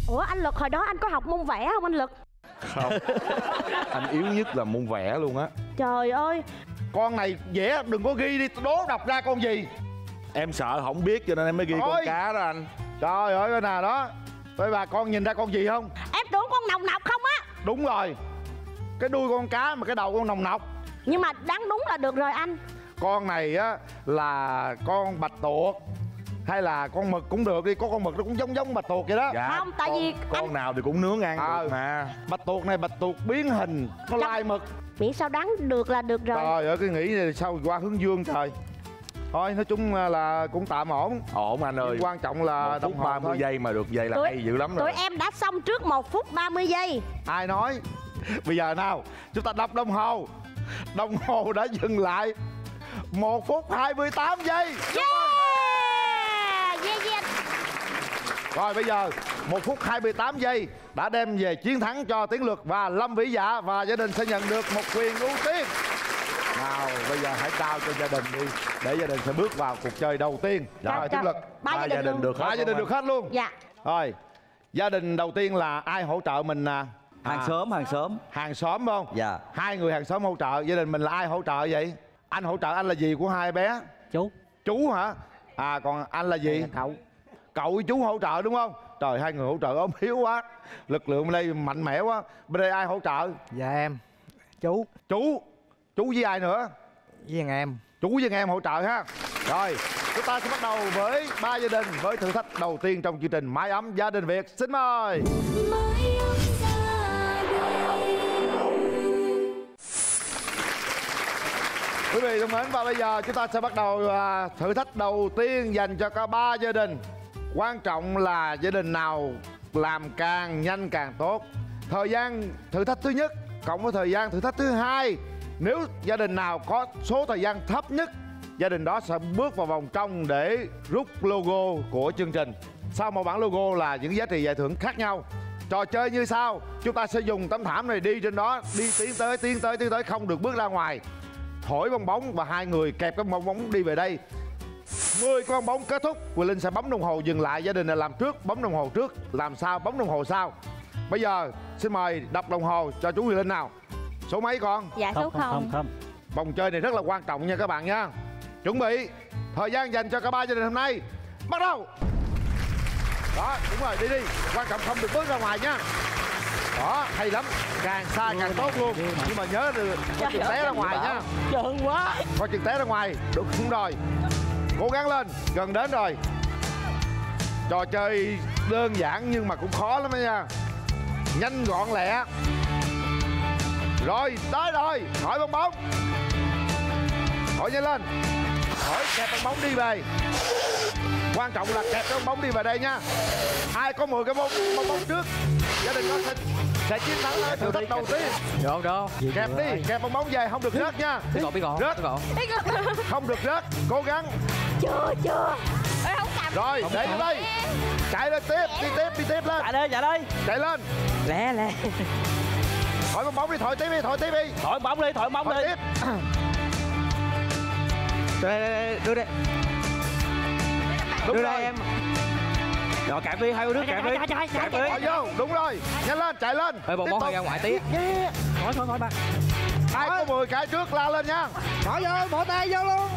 Ủa anh Lực, hồi đó anh có học môn vẽ không anh Lực? Không. Anh yếu nhất là môn vẽ luôn á. Trời ơi. Con này vẽ đừng có ghi đi, đố đọc ra con gì. Em sợ không biết cho nên em mới ghi con cá đó anh. Trời ơi, nè đó. Vậy bà con nhìn ra con gì không? Em tưởng con nòng nọc không á. Đúng rồi. Cái đuôi con cá mà cái đầu con nòng nọc. Nhưng mà đáng đúng là được rồi anh. Con này á là con bạch tuộc hay là con mực cũng được đi. Có con mực nó cũng giống bạch tuộc vậy đó. Dạ, không, tại vì con nào thì cũng nướng ăn được mà. Bạch tuộc này bạch tuộc biến hình, nó lai mực. Miễn sao đáng được là được rồi. Trời ơi, cái nghĩ này sao qua hướng dương trời. Thôi nói chung là cũng tạm ổn. Ổn anh ơi. Nhưng quan trọng là 1 phút 30 giây mà được vậy là hay dữ lắm rồi. Tụi em đã xong trước 1 phút 30 giây. Ai nói? Bây giờ nào, chúng ta đọc đồng hồ. Đồng hồ đã dừng lại 1 phút 28 giây. Yeah. Rồi bây giờ 1 phút 28 giây đã đem về chiến thắng cho Tiến Luật và Lâm Vĩ Dạ, và gia đình sẽ nhận được một quyền ưu tiên. Nào bây giờ hãy trao cho gia đình đi, để gia đình sẽ bước vào cuộc chơi đầu tiên. Rồi Tiến Luật. Ba gia đình được hết. Ba gia đình được hết luôn. Dạ. Rồi gia đình đầu tiên là ai hỗ trợ mình nè? Hàng xóm. Hàng xóm không? Dạ. 2 người hàng xóm hỗ trợ. Gia đình mình là ai hỗ trợ vậy? Anh hỗ trợ anh là gì của hai bé? Chú hả? À còn anh là gì? Cậu. Cậu với chú hỗ trợ đúng không? Trời, hai người hỗ trợ ốm hiếu quá. Lực lượng bên đây mạnh mẽ quá. Bên đây ai hỗ trợ? Dạ em. Chú. Chú với ai nữa? Với thằng em. Chú với em hỗ trợ ha. Rồi, chúng ta sẽ bắt đầu với 3 gia đình với thử thách đầu tiên trong chương trình Mái Ấm Gia Đình Việt. Xin mời. Quý vị thân mến, và bây giờ chúng ta sẽ bắt đầu thử thách đầu tiên dành cho cả 3 gia đình. Quan trọng là gia đình nào làm càng nhanh càng tốt. Thời gian thử thách thứ nhất cộng với thời gian thử thách thứ hai, nếu gia đình nào có số thời gian thấp nhất, gia đình đó sẽ bước vào vòng trong để rút logo của chương trình. Sau một bản logo là những giá trị giải thưởng khác nhau. Trò chơi như sau, chúng ta sẽ dùng tấm thảm này đi trên đó, đi tiến tới, không được bước ra ngoài. Thổi bong bóng và hai người kẹp cái bong bóng đi về đây. 10 cái bong bóng kết thúc, Quyền Linh sẽ bấm đồng hồ dừng lại. Gia đình này làm trước, bấm đồng hồ trước, làm sao bấm đồng hồ sau. Bây giờ xin mời đọc đồng hồ cho chú Quyền Linh nào. Số mấy con? Dạ số 0. Vòng chơi này rất là quan trọng nha các bạn nha. Chuẩn bị. Thời gian dành cho cả 3 gia đình hôm nay bắt đầu. Đó, đúng rồi, đi. Quan trọng không được bước ra ngoài nha. Đó, hay lắm. Càng xa càng tốt luôn. Nhưng mà nhớ được có chừng té ra ngoài nha. Trơn quá. Có chừng té ra ngoài. Đúng rồi. Cố gắng lên, gần đến rồi. Trò chơi đơn giản nhưng mà cũng khó lắm đó nha. Nhanh gọn lẹ. Rồi, tới rồi. Hỏi bong bóng. Hỏi nhanh lên. Hỏi kẹp bong bóng đi về. Quan trọng là kẹp cái bong bóng đi về đây nha. Ai có 10 cái bong bóng trước, gia đình đó sẽ chiến thắng thử thách đầu tiên. Được. Kẹp đi, kẹp bong bóng về, không được rớt nha. Biết gọn. Rớt. Không được rớt, cố gắng. Chưa. Rồi, để vô đây. Chạy lên tiếp, đi tiếp lên. Chạy đây. Chạy lên. Lẹ. Thổi bong bóng đi, thổi tiếp đi. Thổi bóng đi. Tiếp. Đưa đây. Đúng đưa rồi. đây em. Rồi cạn đi, hai đứa cạn đi. Cạn đi. Rồi vô, đúng rồi. Nhanh lên, chạy lên. Ê, bong bóng hơi ra ngoài tí. Thôi ba. Ai có 10 cái trước la lên nha. Bỏ vô, bỏ tay vô luôn.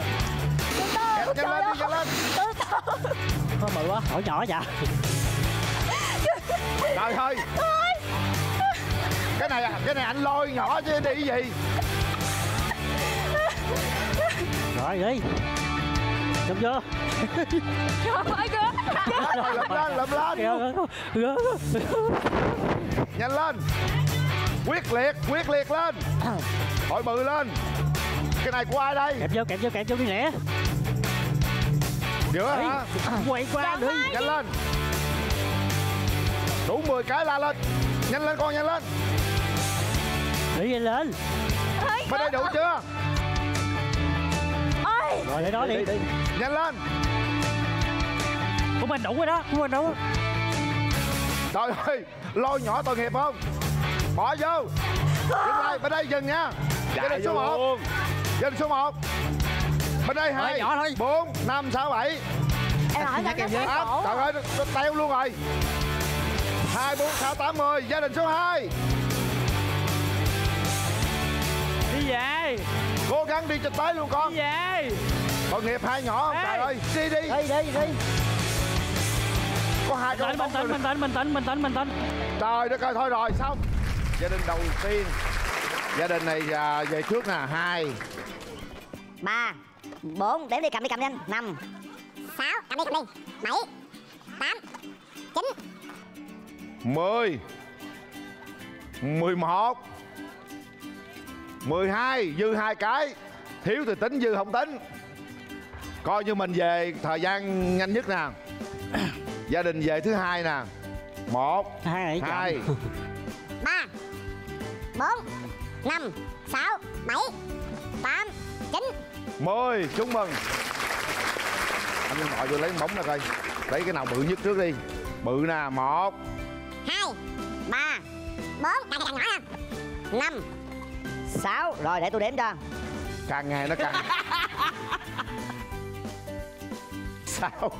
Nhanh lên, đi nhanh lên. Thôi bự quá, hỏi nhỏ dạ. Trời ơi. Cái này anh lôi nhỏ chứ đi gì. Rồi đi. Chụp vô. Rồi lầm lên. Nhanh lên. Quyết liệt lên. Hỏi bự lên. Cái này của ai đây? Kẹp vô đi lẹ. Giữa hả? Quay qua nữa. Nhanh lên. Đủ 10 cái la lên. Nhanh lên con, nhanh lên. Đi lên. Bên đây đủ chưa? Rồi để đó đi. Nhanh lên. Của mình đủ rồi đó. Trời ơi, lôi nhỏ tội nghiệp không? Bỏ vô. Dừng lại, bên đây dừng nha. Gia đình số 1. Gia đình số 1. Bên đây 2, 4, 5, 6, 7. Em hỏi nó thấy cổ. Trời ơi, nó teo luôn rồi. 2, 4, 6, 8, 10. Gia đình số 2. Đi về. Cố gắng đi cho tới luôn con. Đi về. Tội nghiệp hai nhỏ không? Trời ơi, đi. Có 2 con. Bình tĩnh. Trời đất ơi, thôi rồi, xong. Gia đình đầu tiên. Gia đình này về trước nè. 2, 3, 4, đếm đi, cầm nhanh. 5, 6, cầm đi. 7, 8, 9, 10, 11, 12, dư 2 cái. Thiếu thì tính, dư không tính. Coi như mình về thời gian nhanh nhất nè. Gia đình về thứ 2 nè. 1, 2, 3, 4, 5, 6, 7, 8, 9, 10. Chúc mừng. Anh ngồi vô lấy bóng nè coi. Lấy cái nào bự nhất trước đi. Bự nè. 1, 2, 3, 4, càng nhỏ ha. 5, 6. Rồi để tôi đếm cho. càng ngày nó càng 6.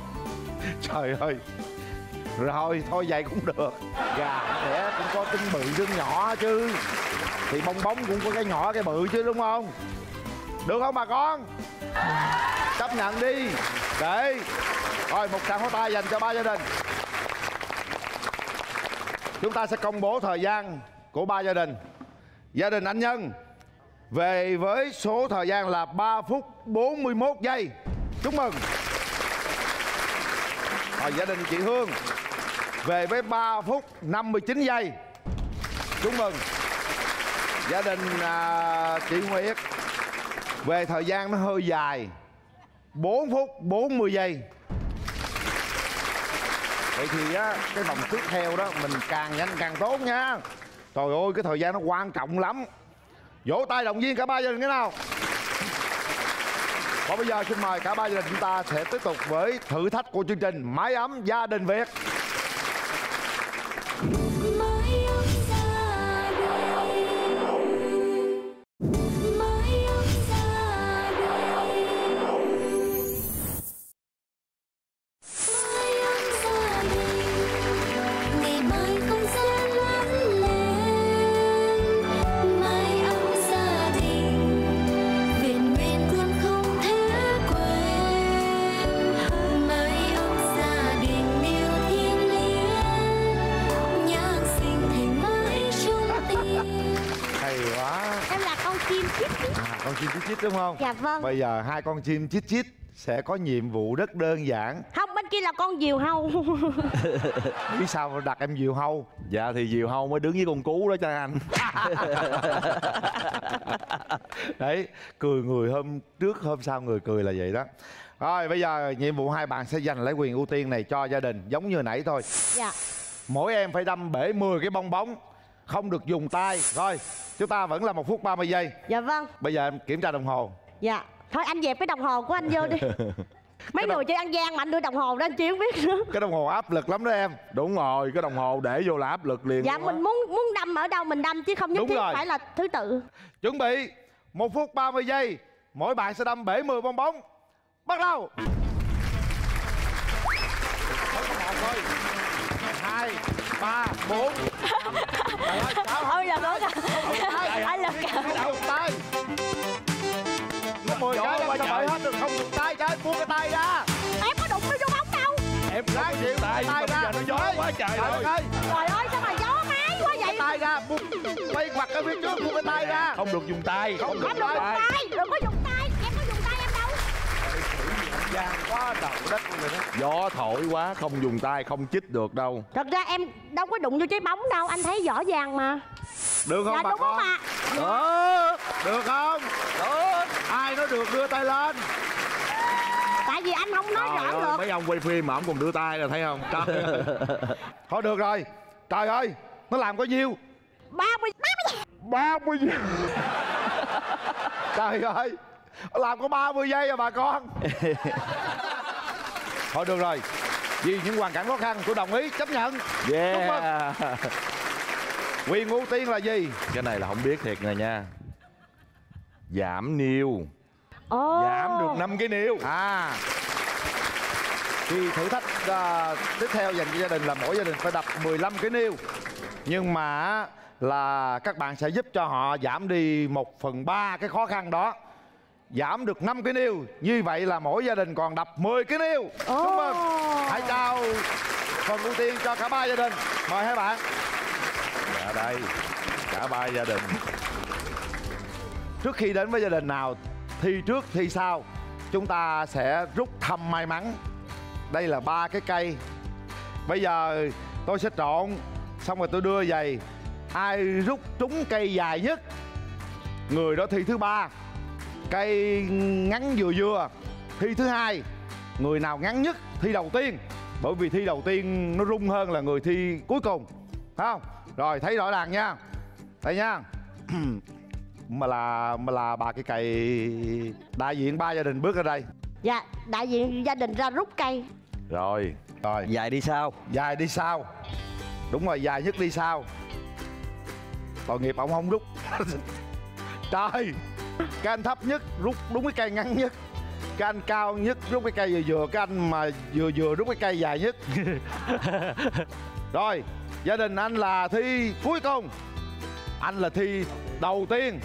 Trời ơi. Rồi thôi vậy cũng được. Gà đẻ cũng có tinh bự tinh nhỏ chứ. Thì bong bóng cũng có cái nhỏ cái bự chứ đúng không? Được không bà con? Chấp nhận đi. Để rồi một tràng pháo tay dành cho ba gia đình. Chúng ta sẽ công bố thời gian của ba gia đình. Gia đình anh Nhân về với số thời gian là 3 phút 41 giây. Chúc mừng. Rồi gia đình chị Hương về với 3 phút 59 giây. Chúc mừng. Gia đình chị Nguyệt về thời gian nó hơi dài, 4 phút 40 giây. Vậy thì á, cái vòng tiếp theo đó mình càng nhanh càng tốt nha. Trời ơi, cái thời gian nó quan trọng lắm. Vỗ tay động viên cả ba gia đình cái nào. Và bây giờ xin mời cả ba gia đình chúng ta sẽ tiếp tục với thử thách của chương trình Mái ấm gia đình Việt. Con chim chít chít đúng không? Dạ vâng. Bây giờ hai con chim chít chít sẽ có nhiệm vụ rất đơn giản. Không, bên kia là con diều hâu. Biết sao đặt em diều hâu? Dạ thì diều hâu mới đứng với con cú đó cho anh. Đấy, cười người hôm trước hôm sau người cười là vậy đó. Rồi bây giờ nhiệm vụ hai bạn sẽ giành lấy quyền ưu tiên này cho gia đình giống như nãy thôi. Dạ. Mỗi em phải đâm bể 10 cái bong bóng, không được dùng tay. Rồi chúng ta vẫn là 1 phút 30 giây. Dạ vâng. Bây giờ em kiểm tra đồng hồ. Dạ. Thôi anh dẹp cái đồng hồ của anh vô đi. Mấy người chơi ăn gian mà anh đưa đồng hồ đó anh chưa biết nữa. Cái đồng hồ áp lực lắm đó em. Đúng rồi, cái đồng hồ để vô là áp lực liền. Dạ mình muốn đâm ở đâu mình đâm chứ không nhất thiết phải là thứ tự. Chuẩn bị 1 phút 30 giây. Mỗi bạn sẽ đâm bể 10 bong bóng. Bắt đầu. 2, 3, 4. Ôi là bớt anh là không tay. Có 10 cái em sao bể hết được, không dùng tay cho em buông cái tay ra. Em có đụng vô bóng đâu. Em ráng chịu tay ra, nó gió quá trời ơi. Trời ơi sao mà gió mái quá vậy. Tay ra, buông quay ngoặt ở phía trước, buông cái tay ra. Không được dùng tay, không được dùng tay. Đừng có dùng tay, em có dùng tay em đâu. Giang quá đầu đất rồi đó. Gió thổi quá, không dùng tay không chích được đâu. Thật ra em đâu có đụng vô trái bóng đâu, anh thấy rõ ràng mà. Được không dạ, bà đúng con? Không ạ? Được không? Được. Ai nói được đưa tay lên. Tại vì anh không nói rõ được. Mấy ông quay phim mà ông còn đưa tay là thấy không? Thôi được rồi. Trời ơi, nó làm có nhiêu? 30. Trời ơi, nó làm có 30 giây à bà con. Thôi được rồi. Vì những hoàn cảnh khó khăn tôi đồng ý chấp nhận. Yeah. Quyền ưu tiên là gì? Cái này là không biết thiệt nè nha. Giảm niêu. Giảm được 5 cái niêu. Thì thử thách tiếp theo dành cho gia đình là mỗi gia đình phải đập 15 cái niêu. Nhưng mà là các bạn sẽ giúp cho họ giảm đi 1/3 cái khó khăn đó. Giảm được 5 cái niêu. Như vậy là mỗi gia đình còn đập 10 cái niêu. Chúc mừng. Hãy trao phần ưu tiên cho cả ba gia đình. Mời hai bạn. Dạ đây, cả ba gia đình. Trước khi đến với gia đình nào thi trước thi sau, chúng ta sẽ rút thăm may mắn. Đây là 3 cái cây. Bây giờ tôi sẽ trộn, xong rồi tôi đưa giày. Ai rút trúng cây dài nhất, người đó thi thứ 3. Cây ngắn vừa vừa thi thứ 2. Người nào ngắn nhất thi đầu tiên. Bởi vì thi đầu tiên nó rung hơn là người thi cuối cùng. Thấy không? Rồi thấy rõ ràng nha. Đây nha. Mà là 3 cái cây. Đại diện 3 gia đình bước ra đây. Dạ, đại diện gia đình ra rút cây. Rồi. Dài đi sau. Dài đi sau. Đúng rồi, dài nhất đi sau. Tội nghiệp ông không rút. Trời. Cái anh thấp nhất rút đúng cái cây ngắn nhất. Cái anh cao nhất rút cái cây vừa vừa. Cái anh mà vừa vừa rút cái cây dài nhất. Rồi, gia đình anh là thi cuối cùng. Anh là thi đầu tiên.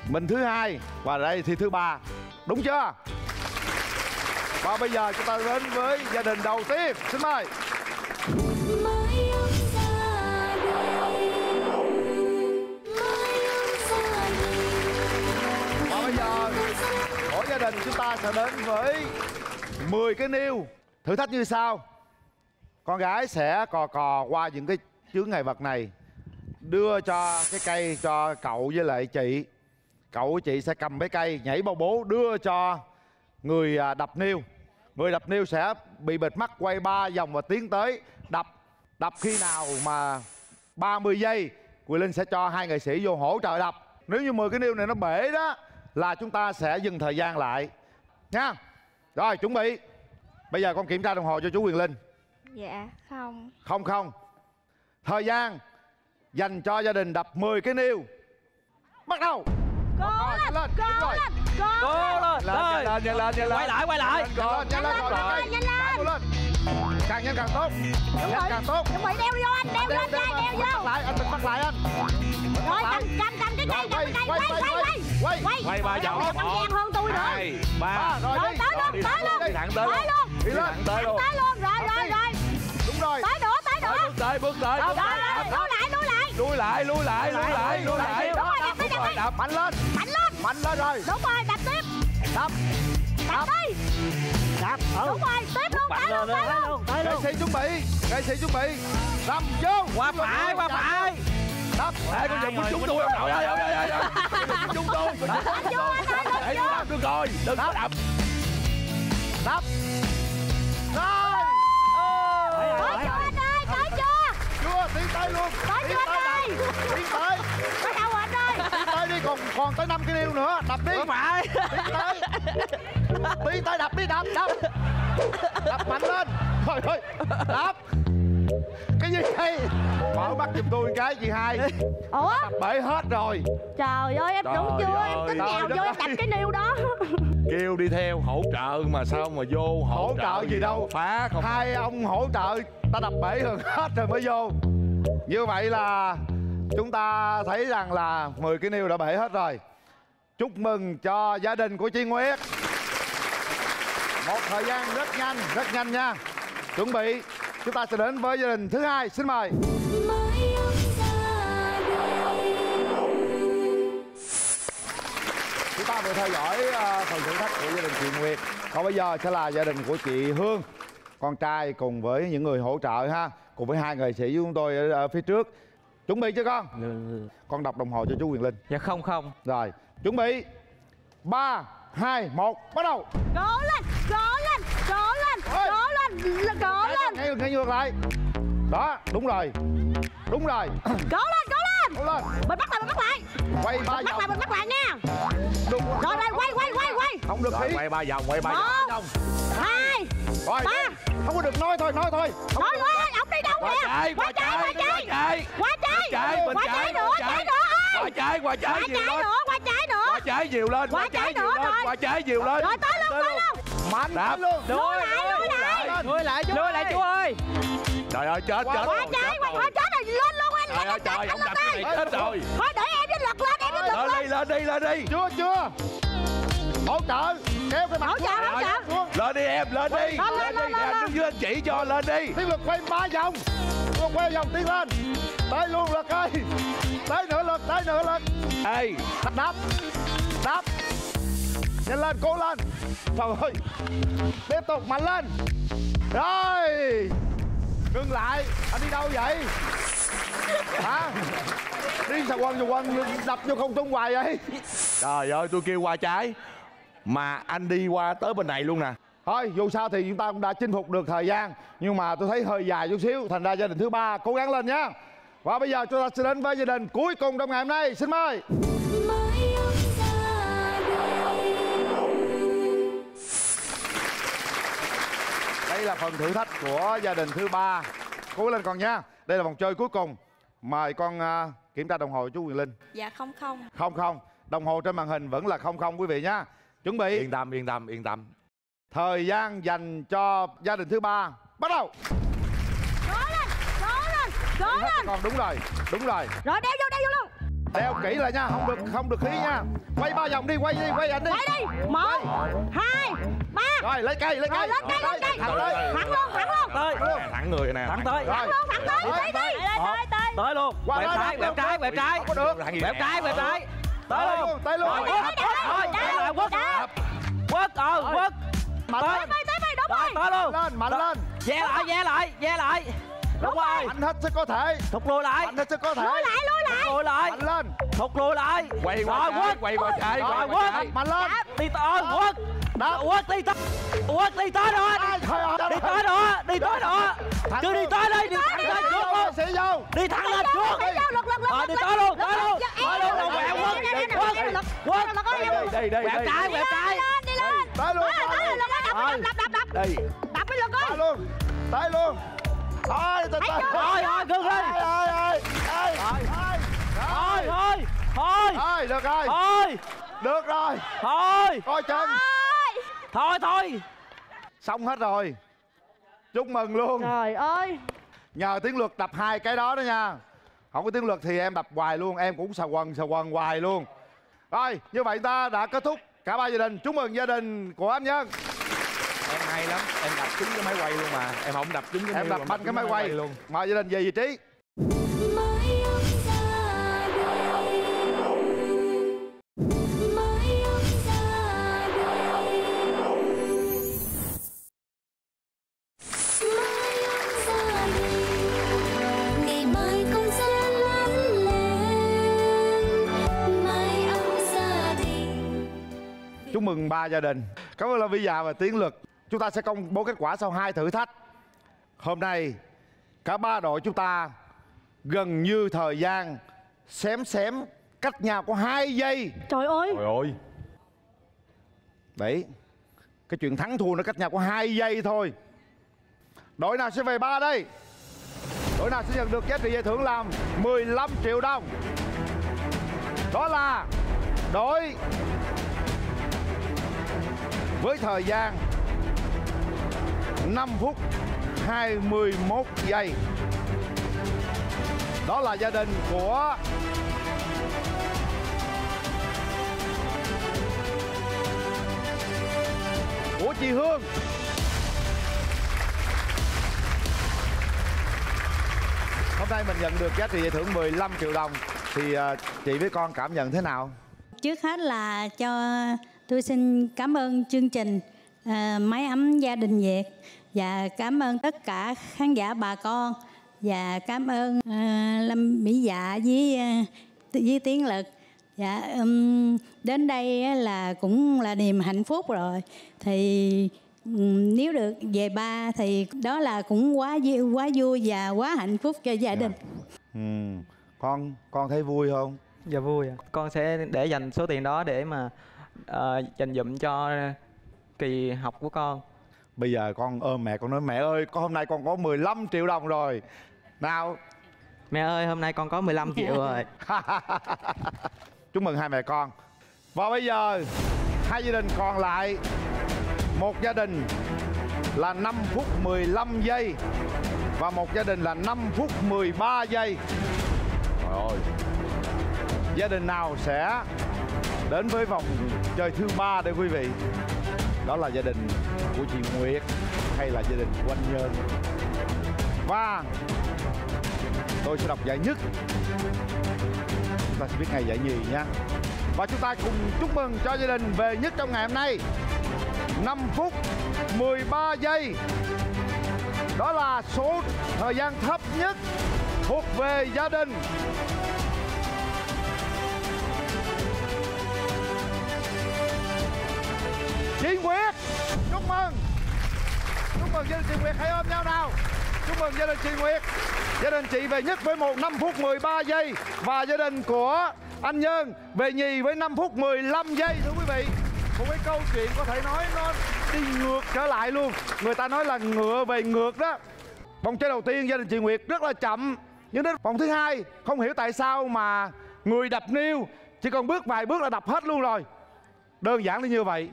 mình thứ hai và đây thì thứ ba, đúng chưa? Và bây giờ chúng ta đến với gia đình đầu tiên, xin mời. Và bây giờ mỗi gia đình chúng ta sẽ đến với 10 cái niêu. Thử thách như sau: con gái sẽ cò qua những cái chướng ngại vật này, đưa cho cái cây cho cậu với lại chị. Cậu với chị sẽ cầm cái cây nhảy bao bố đưa cho người đập niêu. Người đập niêu sẽ bị bịt mắt, quay 3 vòng và tiến tới đập. Đập khi nào mà 30 giây, Quyền Linh sẽ cho hai nghệ sĩ vô hỗ trợ đập. Nếu như 10 cái niêu này nó bể đó là chúng ta sẽ dừng thời gian lại nha. Rồi chuẩn bị. Bây giờ con kiểm tra đồng hồ cho chú Quyền Linh. Dạ không. Không. Thời gian dành cho gia đình đập 10 cái niêu bắt đầu. Cố lên. Quay lại. Nhanh lên. Càng nhanh càng tốt. Càng tốt. Chuẩn bị đeo vô anh, đeo vô. Anh bắt lại anh. Rồi cầm cái cây, Quay 3 vòng. Em vàng hơn tôi nữa. 2, 3. Rồi tới luôn. Đi thẳng tới luôn. Đi lên. Tới luôn. Rồi. Đúng rồi. Tới nữa. Bước tới. Lui lại. Đúng rồi, Đập mạnh lên rồi. Đúng rồi, đập tiếp. Đập đi. Đúng rồi, tiếp luôn, tới luôn. Nghệ sĩ chuẩn bị. Đâm vô. Qua phải. Đập. Để con đừng trúng tôi ông nội ơi. Trúng tôi. Để tôi đập được rồi. Đừng có đập. Đập. Rồi. Tới chưa? Chưa, tiến tới luôn. Tiến tới. Bắt đầu anh ơi. Tiến tới đi, còn tới 5 cái niêu nữa. Đập đi. Phải. Tiến tới đập đi, đập. Đập mạnh lên. Thôi, đập. Cái gì đây? Mở mắt giùm tôi cái chị Hai. Ủa? Đập bể hết rồi. Trời ơi, em đúng chưa? Em tính nhào vô em đập cái niêu đó. Kêu đi theo hỗ trợ mà sao mà vô hỗ trợ gì đâu. Phá không. Hai ông hỗ trợ ta đập bể hơn hết rồi mới vô. Như vậy là chúng ta thấy rằng là 10 cái niêu đã bể hết rồi. Chúc mừng cho gia đình của chị Nguyệt. Một thời gian rất nhanh nha. Chuẩn bị, chúng ta sẽ đến với gia đình thứ hai, xin mời. Chúng ta vừa theo dõi phần thử thách của gia đình chị Nguyệt. Còn bây giờ sẽ là gia đình của chị Hương, con trai cùng với những người hỗ trợ ha, cùng với hai nghệ sĩ của chúng tôi ở phía trước. Chuẩn bị chưa con? Con đọc đồng hồ cho chú Quyền Linh. Dạ không. Rồi, chuẩn bị. 3, 2, 1, bắt đầu. Cố lên. Ngay ngược lại. Đó, đúng rồi. Cố lên. Mình bắt lại. Quay 3 vòng. Mình bắt lại nha. Đúng. Rồi, quay. Không được rồi, ý. quay 3 vòng. 1, 2, 3. Không có được nói thôi. Nói thôi, ông đi đâu kìa? Qua trái nữa. Qua trái nhiều lên. Rồi tới luôn. Mạnh luôn. Lùi lại chú ơi. Trời ơi chết. Qua trái rồi, lên luôn anh. Trời ông đập cái này chết rồi. Thôi để em với lật lên, Lên đi. Chưa. Hỗ trợ. Kéo cái mặt hỗ trợ. Lên đi em, lên đi. Nè, đứng dưới anh chỉ cho lên đi. Tiến lực quay 3 vòng. Quay vòng tiến lên. Tới luôn lực ơi. Tới nữa lực. Ê. Đập. Nhanh lên, cố lên. Trời ơi. Tiếp tục mạnh lên. Rồi. Ngưng lại. Anh đi đâu vậy? Hả? Đi xà quần đập vô không trung hoài vậy? Trời ơi, tôi kêu qua trái mà anh đi qua tới bên này luôn nè. Thôi, dù sao thì chúng ta cũng đã chinh phục được thời gian, nhưng mà tôi thấy hơi dài chút xíu, thành ra gia đình thứ ba cố gắng lên nhé. Và bây giờ chúng ta sẽ đến với gia đình cuối cùng trong ngày hôm nay, xin mời. Đây là phần thử thách của gia đình thứ ba. Cố lên con nha. Đây là vòng chơi cuối cùng. Mời con kiểm tra đồng hồ chú Quyền Linh. Dạ không. Không. Đồng hồ trên màn hình vẫn là 00 quý vị nha. Chuẩn bị. Yên tâm. Thời gian dành cho gia đình thứ ba bắt đầu. Cố lên. Còn đúng rồi. Rồi đeo vô luôn. Đeo kỹ lại nha, không được khí nha. Quay 3 vòng đi, quay anh đi. Quay đi. 1, 2, 3. Rồi lấy cây. Rồi lên cây. Thẳng luôn. Thẳng người nè. Thẳng tới. Thẳng luôn. Tới luôn. Quẹo trái. Không có được. Quẹo trái. Tới luôn. Thôi, Quốc. Mạnh luôn. Mạnh lên. Ve lại. Đúng rồi. Mạnh hết sức có thể. Thụt lùi lại. Mạnh hết sức có thể. Lùi lại. Mạnh lên. Thụt lùi lại. Quay qua trái. Rồi Quốc. Mạnh lên. Đi tới Quốc. Quốc đi tới. Đi tới đó. Đi tới đó. Cứ đi tới đây. Đi thẳng lên trước luôn. Sẽ vô. Đi thẳng lên trước. Đi tới luôn. Quốc. Đây. Quẹo trái. Tới luôn. Đây. Đập cái lực ơi. Tới luôn. Thôi, cưng lên. Thôi, được rồi. Được rồi. Thôi. Coi chân. Thôi. Xong hết rồi. Chúc mừng luôn. Trời ơi. Nhờ tiếng luật đập 2 cái đó nha. Không có tiếng luật thì em đập hoài luôn. Em cũng xà quần hoài luôn. Rồi, như vậy ta đã kết thúc cả 3 gia đình. Chúc mừng gia đình của anh Nhân. Em hay lắm, em đập trúng cái máy quay luôn mà. Em không đập trúng cái em đập banh cái máy quay luôn. Mời gia đình về vị trí. Chúc mừng 3 gia đình. Cảm ơn Long Vy Dạ và Tiến Lực. Chúng ta sẽ công bố kết quả sau 2 thử thách. Hôm nay cả 3 đội chúng ta gần như thời gian xém cách nhau có 2 giây. Trời ơi. Đấy, cái chuyện thắng thua nó cách nhau có 2 giây thôi. Đội nào sẽ về 3 đây? Đội nào sẽ nhận được giá trị giải thưởng là 15 triệu đồng? Đó là đội với thời gian 5 phút 21 giây. Đó là gia đình của chị Hương. Hôm nay mình nhận được giá trị giải thưởng 15 triệu đồng. Thì chị với con cảm nhận thế nào? Trước hết là tôi xin cảm ơn chương trình Mái ấm gia đình Việt, và cảm ơn tất cả khán giả bà con, và cảm ơn Lâm Mỹ Dạ với Tiến Lực. Dạ, đến đây là cũng là niềm hạnh phúc rồi. Thì nếu được về 3 thì đó là cũng quá vui và quá hạnh phúc cho gia đình. Con thấy vui không? Dạ vui. Con sẽ để dành số tiền đó để mà dành dụm cho kỳ học của con. Bây giờ con ôm mẹ, con nói mẹ ơi, hôm nay con có 15 triệu đồng rồi. Nào mẹ ơi, hôm nay con có 15 triệu rồi. Chúc mừng hai mẹ con. Và bây giờ 2 gia đình còn lại. Một gia đình là 5 phút 15 giây và một gia đình là 5 phút 13 giây. Trời ơi, gia đình nào sẽ đến với vòng chơi thứ 3 đây quý vị? Đó là gia đình của chị Nguyệt hay là gia đình của anh Nhân? Và tôi sẽ đọc giải nhất, chúng ta sẽ biết ngày giải nhì nha. Và chúng ta cùng chúc mừng cho gia đình về nhất trong ngày hôm nay. 5 phút 13 giây. Đó là số thời gian thấp nhất thuộc về gia đình chị Nguyệt. Chúc mừng. Chúc mừng gia đình chị Nguyệt, hãy ôm nhau nào. Chúc mừng gia đình chị Nguyệt. Gia đình chị về nhất với 5 phút 13 giây. Và gia đình của anh Nhân về nhì với 5 phút 15 giây. Thưa quý vị, một cái câu chuyện có thể nói nó đi ngược trở lại luôn. Người ta nói là ngựa về ngược đó. Vòng chơi đầu tiên gia đình chị Nguyệt rất là chậm, nhưng đến vòng thứ 2 không hiểu tại sao mà người đập niêu chỉ còn bước vài bước là đập hết luôn rồi. Đơn giản là như vậy.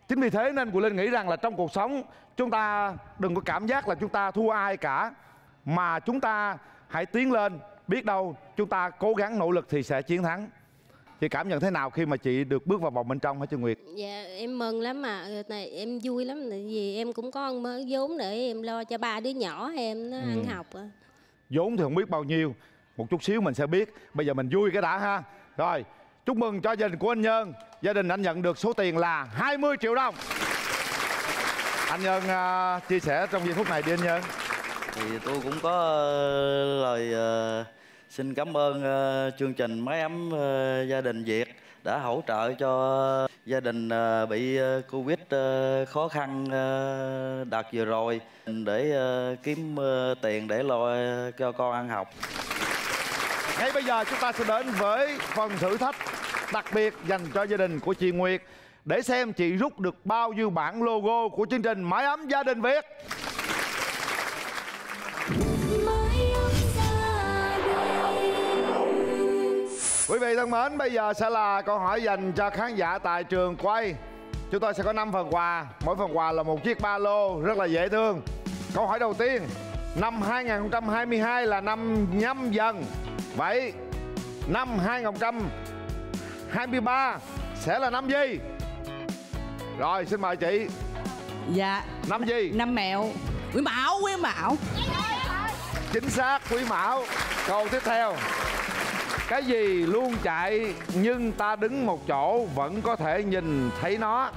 Chính vì thế nên Quyền Linh nghĩ rằng là trong cuộc sống chúng ta đừng có cảm giác là chúng ta thua ai cả, mà chúng ta hãy tiến lên. Biết đâu chúng ta cố gắng nỗ lực thì sẽ chiến thắng. Chị cảm nhận thế nào khi mà chị được bước vào vòng bên trong hả chị Nguyệt? Dạ em mừng lắm mà này em vui lắm, tại vì em cũng có mớ vốn để em lo cho 3 đứa nhỏ em nó ăn học. Vốn thì không biết bao nhiêu, một chút xíu mình sẽ biết. Bây giờ mình vui cái đã ha. Rồi, chúc mừng cho gia đình của anh Nhân. Gia đình anh nhận được số tiền là 20 triệu đồng. Anh Nhân chia sẻ trong giây phút này đi anh Nhân. Thì tôi cũng có lời xin cảm ơn chương trình Mái Ấm Gia Đình Việt đã hỗ trợ cho gia đình bị Covid khó khăn đợt vừa rồi để kiếm tiền để lo cho con ăn học. Ngay bây giờ chúng ta sẽ đến với phần thử thách đặc biệt dành cho gia đình của chị Nguyệt để xem chị rút được bao nhiêu bản logo của chương trình Mái Ấm Gia Đình Việt. Quý vị thân mến, bây giờ sẽ là câu hỏi dành cho khán giả tại trường quay. Chúng tôi sẽ có 5 phần quà. Mỗi phần quà là một chiếc ba lô rất là dễ thương. Câu hỏi đầu tiên, năm 2022 là năm Nhâm Dần. Vậy năm 2023 sẽ là năm gì? Rồi xin mời chị. Dạ. Năm gì? Năm Mẹo. Quý Mão, Quý Mão. Chính xác, Quý Mão. Câu tiếp theo. Cái gì luôn chạy nhưng ta đứng một chỗ vẫn có thể nhìn thấy nó?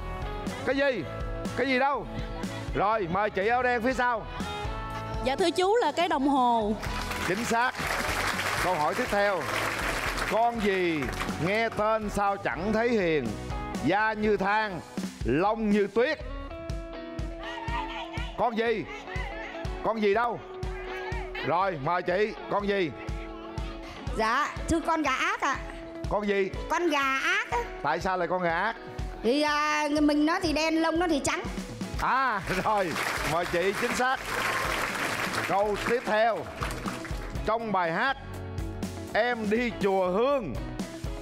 Cái gì? Cái gì đâu? Rồi mời chị áo đen phía sau. Dạ thưa chú là cái đồng hồ. Chính xác. Câu hỏi tiếp theo. Con gì nghe tên sao chẳng thấy hiền, da như than, lông như tuyết? Con gì? Con gì đâu? Rồi mời chị. Con gì? Dạ thưa con gà ác ạ. Con gì? Con gà ác á. Tại sao lại con gà ác? Thì mình nó thì đen, lông nó thì trắng. À rồi, mời chị. Chính xác. Câu tiếp theo. Trong bài hát Em đi chùa Hương,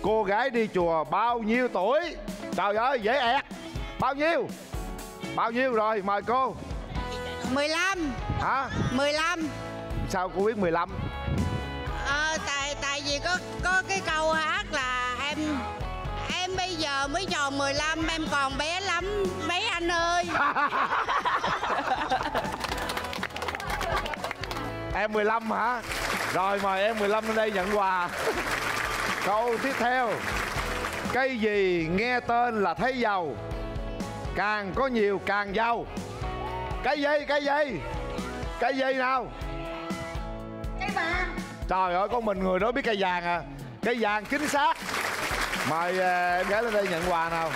cô gái đi chùa bao nhiêu tuổi? Trời ơi dễ ẹt. Bao nhiêu? Bao nhiêu rồi? Mời cô. 15. Hả? 15. Sao cô biết 15? Tại vì có cái câu hát là em bây giờ mới tròn 15, em còn bé lắm mấy anh ơi. Em 15 hả? Rồi mời em 15 lên đây nhận quà. Câu tiếp theo. Cây gì nghe tên là thấy giàu, càng có nhiều càng giàu? Cái gì? Cái gì? Cái gì nào? Cây vàng. Trời ơi, có mình người đó biết cây vàng à. Cây vàng chính xác. Mời em gái lên đây nhận quà nào.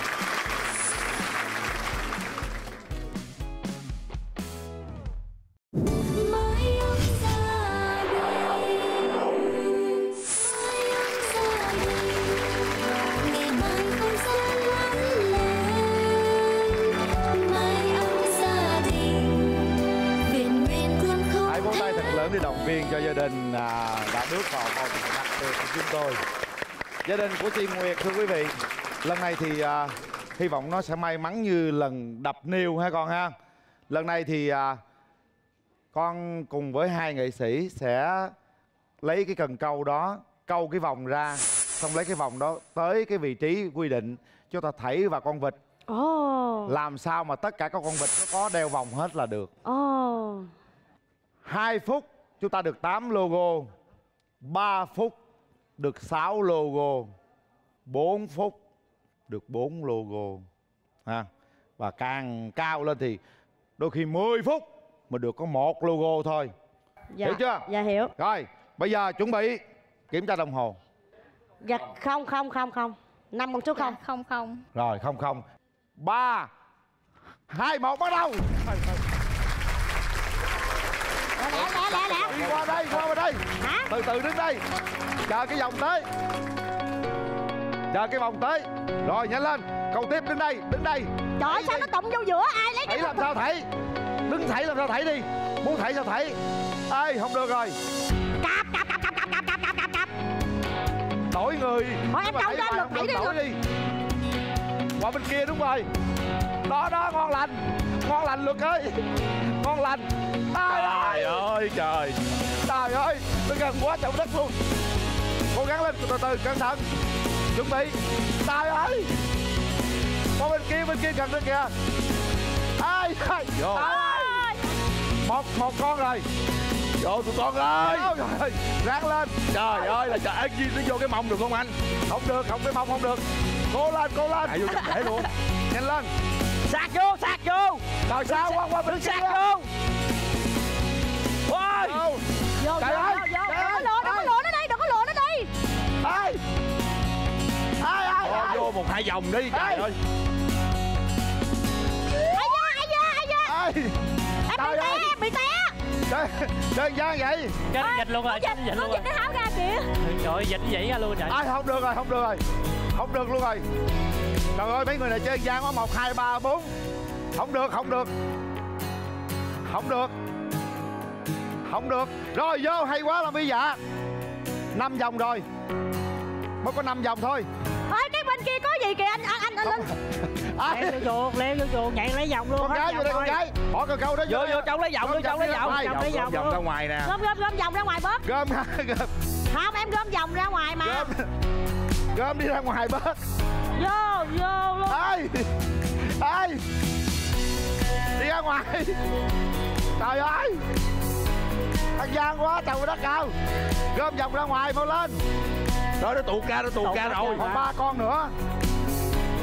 Hãy vỗ tay thật lớn để động viên cho gia đình đã bước vào vòng đặc biệt của chúng tôi. Gia đình của chị Nguyệt, thưa quý vị, lần này thì hy vọng nó sẽ may mắn như lần đập niêu ha con ha. Lần này thì con cùng với 2 nghệ sĩ sẽ lấy cái cần câu đó, câu cái vòng ra, xong lấy cái vòng đó tới cái vị trí quy định, chúng ta thảy vào con vịt. Làm sao mà tất cả các con vịt nó có đeo vòng hết là được. 2 phút chúng ta được 8 logo, 3 phút được 6 logo, 4 phút được 4 logo ha. Và càng cao lên thì đôi khi 10 phút mà được có 1 logo thôi. Dạ. Hiểu chưa? Dạ hiểu. Rồi bây giờ chuẩn bị kiểm tra đồng hồ. Dạ không. 5 con số không. Không không. Rồi không. 3 2 1 bắt đầu. Lẹ. Đi qua đây. Hả? Từ từ đứng đây. Chờ cái vòng tới. Chờ cái vòng tới. Rồi nhanh lên. Câu tiếp đứng đây. Trời ơi sao nó tụng vô giữa, ai lấy cái thảy làm sao thảy. Đứng thảy làm sao thảy đi. Muốn thảy sao thảy. Ê không được rồi. Cặp. Đổi người. Thôi em câu lên, thảy đi. Đổi đi. Qua bên kia đúng rồi. Đó ngon lành Luật ơi. Ngon lành. Trời ơi. Trời ơi, nó gần quá trời đất luôn. cố gắng lên, từ từ, cẩn thận. Chuẩn bị. Trời ơi. Qua bên kia gần đó kìa. Ai, vô. Một con rồi. Vô tụi con ơi. Ráng lên. Trời ơi là trời ơi, nó vô cái mông được không anh? Không được, không cái mông không được. Cố lên. Chạy vô trong để luôn. Nhanh lên. Sạc vô. Rồi sao qua bên sạc vô. Ôi. Vô. Đừng có lộn nó đây. Ai. Vô 1-2 vòng đi, trời ơi. Ai. Em bị té. Đơn giản vậy. Cái dịch luôn rồi. Con dịch nó tháo ra kìa. Trời ơi, dịch vậy ra luôn trời. Ai không được rồi. Không được luôn rồi. Trời ơi, mấy người này chơi gian quá. 1, 2, 3, 4. Không được. Rồi vô, hay quá làm bây dạ. 5 vòng rồi. Mới có 5 vòng thôi. Ôi, cái bên kia có gì kìa anh lên. Leo vô chuột, nhảy lấy vòng luôn. Con gái vô đây, con gái. Bỏ cần câu đó vô trong lấy vòng, Vòng ra ngoài nè. Gom vòng ra ngoài bớt. Gom. Không, em gom vòng ra ngoài mà. Gom đi ra ngoài bớt. Vô luôn. Ai. Đi ra ngoài. Trời ơi. Ăn gian quá, trời đất cao. Gom vòng ra ngoài, mau lên. Đó, nó tuột ra rồi. Còn 3 con nữa.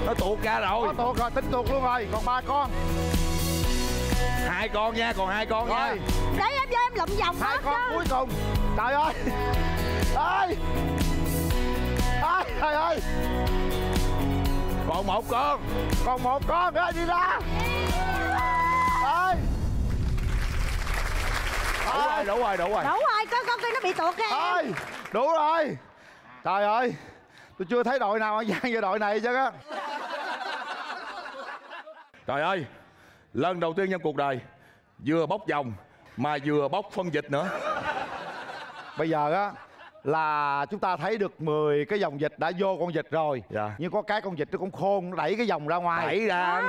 Nó tuột ra rồi. Nó tuột rồi, tính tuột luôn rồi. Còn 3 con. 2 con nha, còn 2 con nha. Để em vô em lụm vòng 2 con cuối cùng. Trời ơi. Trời ơi. Còn 1 con. Còn 1 con nữa, đi ra. Đủ rồi. Đủ rồi, con kia nó bị tuột kìa. Đủ rồi. Trời ơi. Tôi chưa thấy đội nào ăn gian như đội này chứ á. Trời ơi. Lần đầu tiên trong cuộc đời vừa bóc vòng mà vừa bóc phân dịch nữa. Bây giờ á là chúng ta thấy được 10 cái dòng vịt đã vô con vịt rồi. Dạ. Nhưng có cái con vịt nó cũng khôn, nó đẩy cái vòng ra ngoài. Đẩy ra.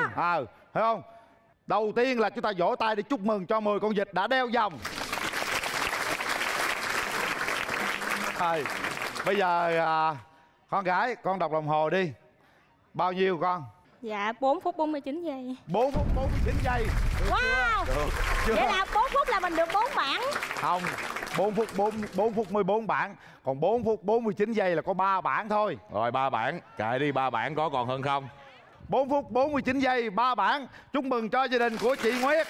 Thấy không? Đầu tiên là chúng ta vỗ tay để chúc mừng cho 10 con vịt đã đeo vòng. Bây giờ con gái, con đọc đồng hồ đi. Bao nhiêu con? Dạ 4 phút 49 giây. 4 phút 49 giây. Wow. Được. Vậy là 4 phút là mình được 4 bảng. Không, 4 phút 14 bảng. Còn 4 phút 49 giây là có 3 bảng thôi. Rồi 3 bảng, kệ đi, 3 bảng có còn hơn không? 4 phút 49 giây, 3 bảng. Chúc mừng cho gia đình của chị Nguyệt.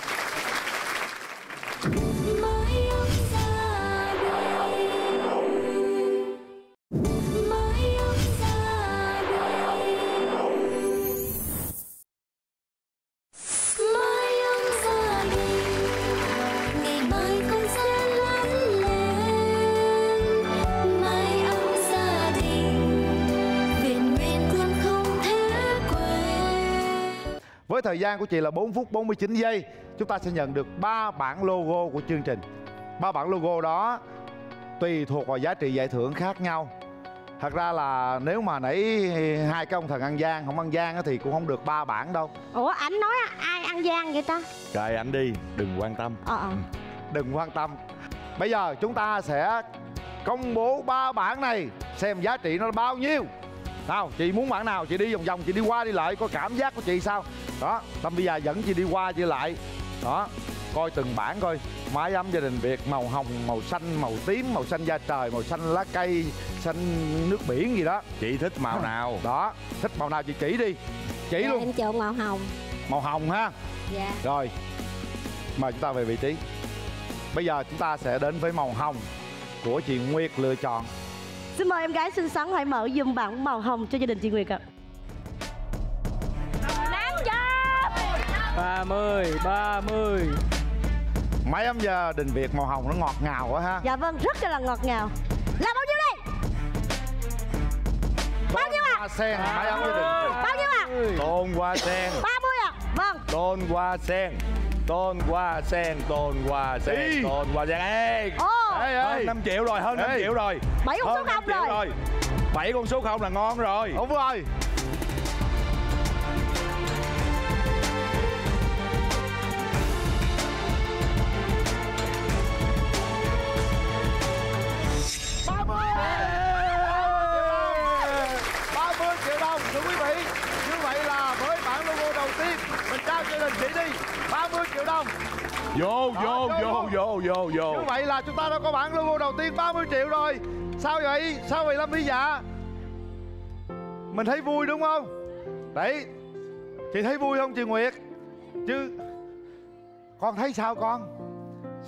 Với thời gian của chị là 4 phút 49 giây, chúng ta sẽ nhận được 3 bản logo của chương trình. 3 bản logo đó tùy thuộc vào giá trị giải thưởng khác nhau. Thật ra là nếu mà nãy 2 cái ông thần ăn gian không ăn gian thì cũng không được 3 bản đâu. Ủa ảnh nói ai ăn gian vậy ta? Kệ ảnh đi, đừng quan tâm. Đừng quan tâm. Bây giờ chúng ta sẽ công bố 3 bản này, xem giá trị nó là bao nhiêu. Nào, chị muốn bản nào? Chị đi vòng vòng, chị đi qua đi lại coi cảm giác của chị sao. Đó, Tâm bây giờ dẫn chị đi qua đi lại. Đó, coi từng bản coi. Mái ấm gia đình Việt màu hồng, màu xanh, màu tím, màu xanh da trời, màu xanh lá cây, xanh nước biển gì đó. Chị thích màu nào? Đó, thích màu nào chị chỉ đi. Chỉ luôn. Em chọn màu hồng. Màu hồng ha. Dạ. Rồi, mời chúng ta về vị trí. Bây giờ chúng ta sẽ đến với màu hồng của chị Nguyệt lựa chọn. Xin mời em gái xinh xắn hãy mở giùm bảng màu hồng cho gia đình chị Nguyệt ạ. 30. Máy ấm gia đình Việt màu hồng nó ngọt ngào quá ha. Dạ vâng, rất là ngọt ngào. Là bao nhiêu đây? Bao nhiêu ạ? Hoa sen, máy ấm gia đình Việt. Bao nhiêu ạ? Tôn hoa sen. 30 ạ. Vâng. Tôn hoa sen. Tôn hoa sen, tôn hoa sen, tôn hoa sen. Ê, hơn 5 triệu rồi, hơn 5 triệu rồi. 7 con số không rồi. 7 con số không là ngon rồi. Đúng rồi. thưa quý vị. Như vậy là với bản logo đầu tiên mình trao cho đình chị đi 30 triệu đồng. Vô. Như vậy là chúng ta đã có bản logo đầu tiên 30 triệu rồi. Sao vậy? Sao vậy Lâm Vy Dạ? Mình thấy vui đúng không? Đấy, chị thấy vui không chị Nguyệt? Chứ con thấy sao con?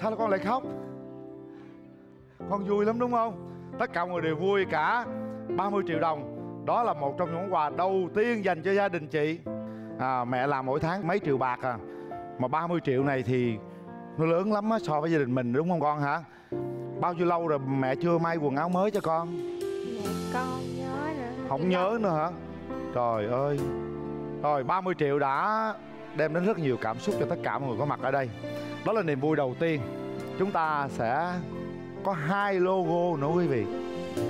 Sao con lại khóc? Con vui lắm đúng không? Tất cả mọi người đều vui cả. 30 triệu đồng đó là một trong những món quà đầu tiên dành cho gia đình chị. Mẹ làm mỗi tháng mấy triệu bạc à, mà 30 triệu này thì nó lớn lắm á so với gia đình mình đúng không con hả? Bao nhiêu lâu rồi mẹ chưa may quần áo mới cho con? Con nhớ nữa. Không nhớ nữa hả? Trời ơi. Rồi 30 triệu đã đem đến rất nhiều cảm xúc cho tất cả mọi người có mặt ở đây. Đó là niềm vui đầu tiên. Chúng ta sẽ có 2 logo nữa quý vị.